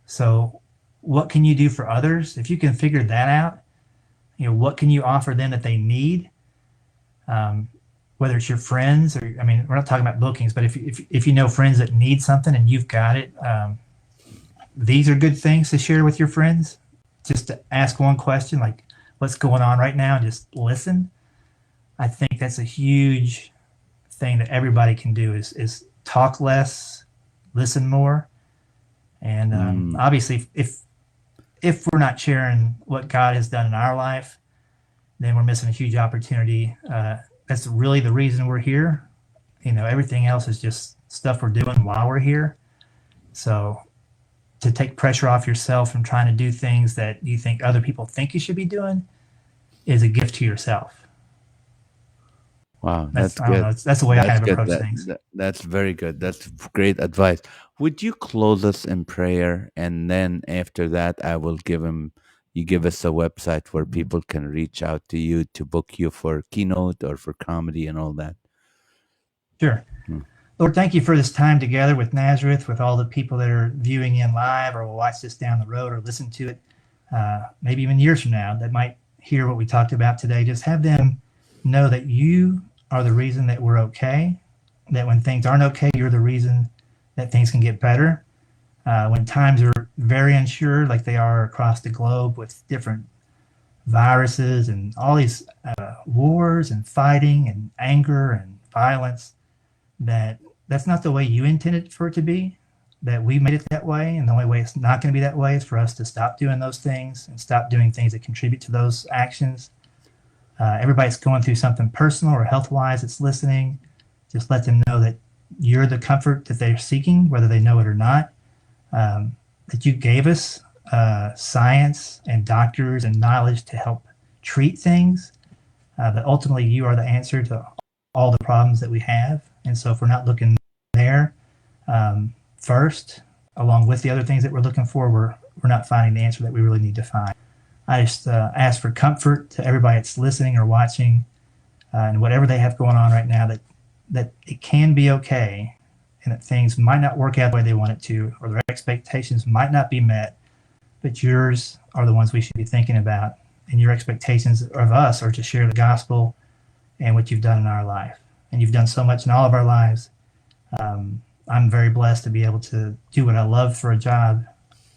So, what can you do for others? If you can figure that out, what can you offer them that they need? Whether it's your friends or, I mean, we're not talking about bookings, but if you know friends that need something and you've got it, these are good things to share with your friends. Just to ask one question, like, what's going on right now, and just listen. I think that's a huge thing that everybody can do is talk less, listen more. And
Mm,
obviously, if we're not sharing what God has done in our life, then we're missing a huge opportunity. That's really the reason we're here. Everything else is just stuff we're doing while we're here. So to take pressure off yourself from trying to do things that you think other people think you should be doing is a gift to yourself.
wow,
That's
that's
I don't know.
good.
That's the way I
That's
kind of
good.
approach
That,
things.
that that's very good. That's great advice. Would you close us in prayer, and then after that, I will you give us a website where people can reach out to you to book you for keynote or for comedy and all that.
Sure.
Hmm.
Lord, thank you for this time together with Nazareth, with all the people that are viewing in live or will watch this down the road or listen to it, maybe even years from now, that might hear what we talked about today. Just have them know that you are the reason that we're okay, that when things aren't okay, you're the reason that things can get better. When times are very unsure, like they are across the globe with different viruses and all these wars and fighting and anger and violence, that's not the way you intended for it to be, that we made it that way, and the only way it's not going to be that way is for us to stop doing those things and stop doing things that contribute to those actions. Everybody's going through something personal or health wise that's listening. Just let them know that you're the comfort that they're seeking, whether they know it or not. That you gave us science and doctors and knowledge to help treat things. That ultimately you are the answer to all the problems that we have. And so if we're not looking there first, along with the other things that we're looking for, we're not finding the answer that we really need to find. I just ask for comfort to everybody that's listening or watching, and whatever they have going on right now, that it can be okay, and that things might not work out the way they want it to, or their expectations might not be met, but yours are the ones we should be thinking about, and your expectations of us are to share the gospel and what you've done in our life. And you've done so much in all of our lives. I'm very blessed to be able to do what I love for a job.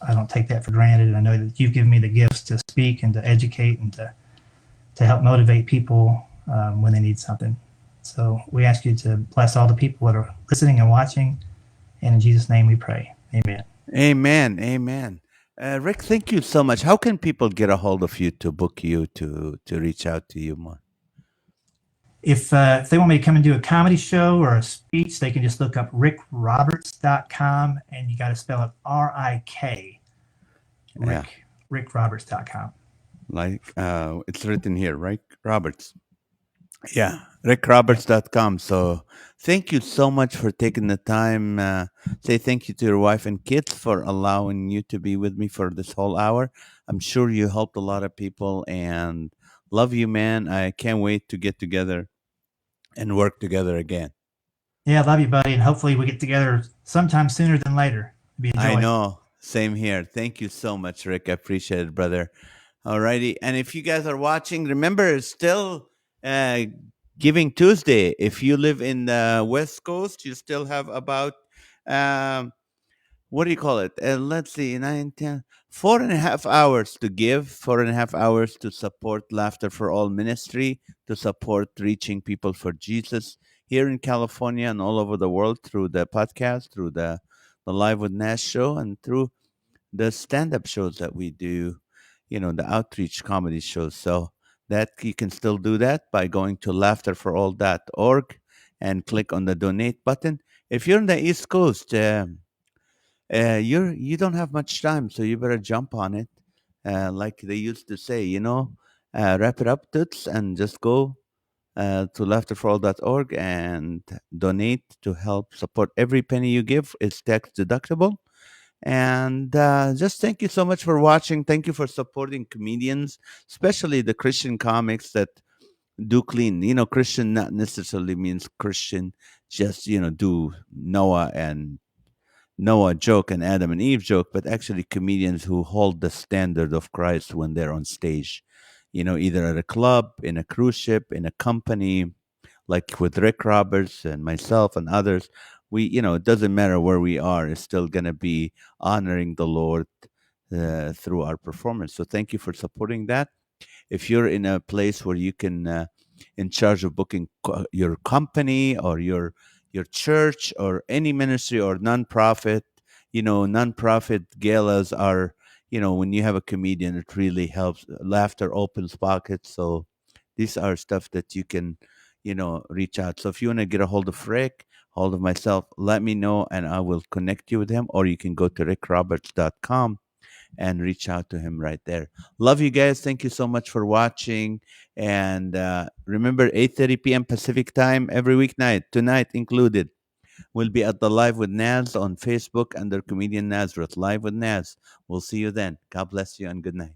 I don't take that for granted. And I know that you've given me the gifts to speak and to educate and to help motivate people when they need something. So we ask you to bless all the people that are listening and watching. And in Jesus' name we pray. Amen.
Amen. Amen. Rick, thank you so much. How can people get a hold of you to book you to reach out to you more?
If they want me to come and do a comedy show or a speech, they can just look up rikroberts.com, and you got to spell it R-I-K,
Yeah,
rikroberts.com.
like it's written here, right? Roberts. Yeah,
Yep.
rikroberts.com. So thank you so much for taking the time. Say thank you to your wife and kids for allowing you to be with me for this whole hour. I'm sure you helped a lot of people and love you, man. I can't wait to get together and work together again.
Yeah, love you, buddy, and hopefully we get together sometime sooner than later. It'd be a
I
joy.
know. Same here. Thank you so much, Rick. I appreciate it, brother. Alrighty. And if you guys are watching, remember it's still uh, Giving Tuesday. If you live in the West Coast, you still have about um, what do you call it? Let's see, 4.5 hours to give, 4.5 hours to support Laughter for All ministry, to support reaching people for Jesus here in California and all over the world through the podcast, through the Live with Nash show, and through the stand-up shows that we do, the outreach comedy shows. So that you can still do that by going to laughterforall.org and click on the donate button. If you're in the East Coast, you don't have much time, so you better jump on it. Like they used to say, wrap it up, toots, and just go to laughterforall.org and donate to help support. Every penny you give is tax deductible. And just thank you so much for watching. Thank you for supporting comedians, especially the Christian comics that do clean. Christian not necessarily means Christian, just, do Noah joke and Adam and Eve joke, but actually comedians who hold the standard of Christ when they're on stage, either at a club, in a cruise ship, in a company, like with Rik Roberts and myself and others. It doesn't matter where we are, it's still going to be honoring the Lord through our performance. So thank you for supporting that. If you're in a place where you can in charge of booking your company or your church or any ministry or nonprofit, nonprofit galas are, when you have a comedian, it really helps. Laughter opens pockets. So these are stuff that you can, reach out. So if you want to get a hold of Rick, hold of myself, let me know and I will connect you with him. Or you can go to rikroberts.com and reach out to him right there. Love you guys. Thank you so much for watching. And remember, 8:30 p.m. Pacific time every weeknight, tonight included. We'll be at the Live with Naz on Facebook under Comedian Nazareth. Live with Naz. We'll see you then. God bless you and good night.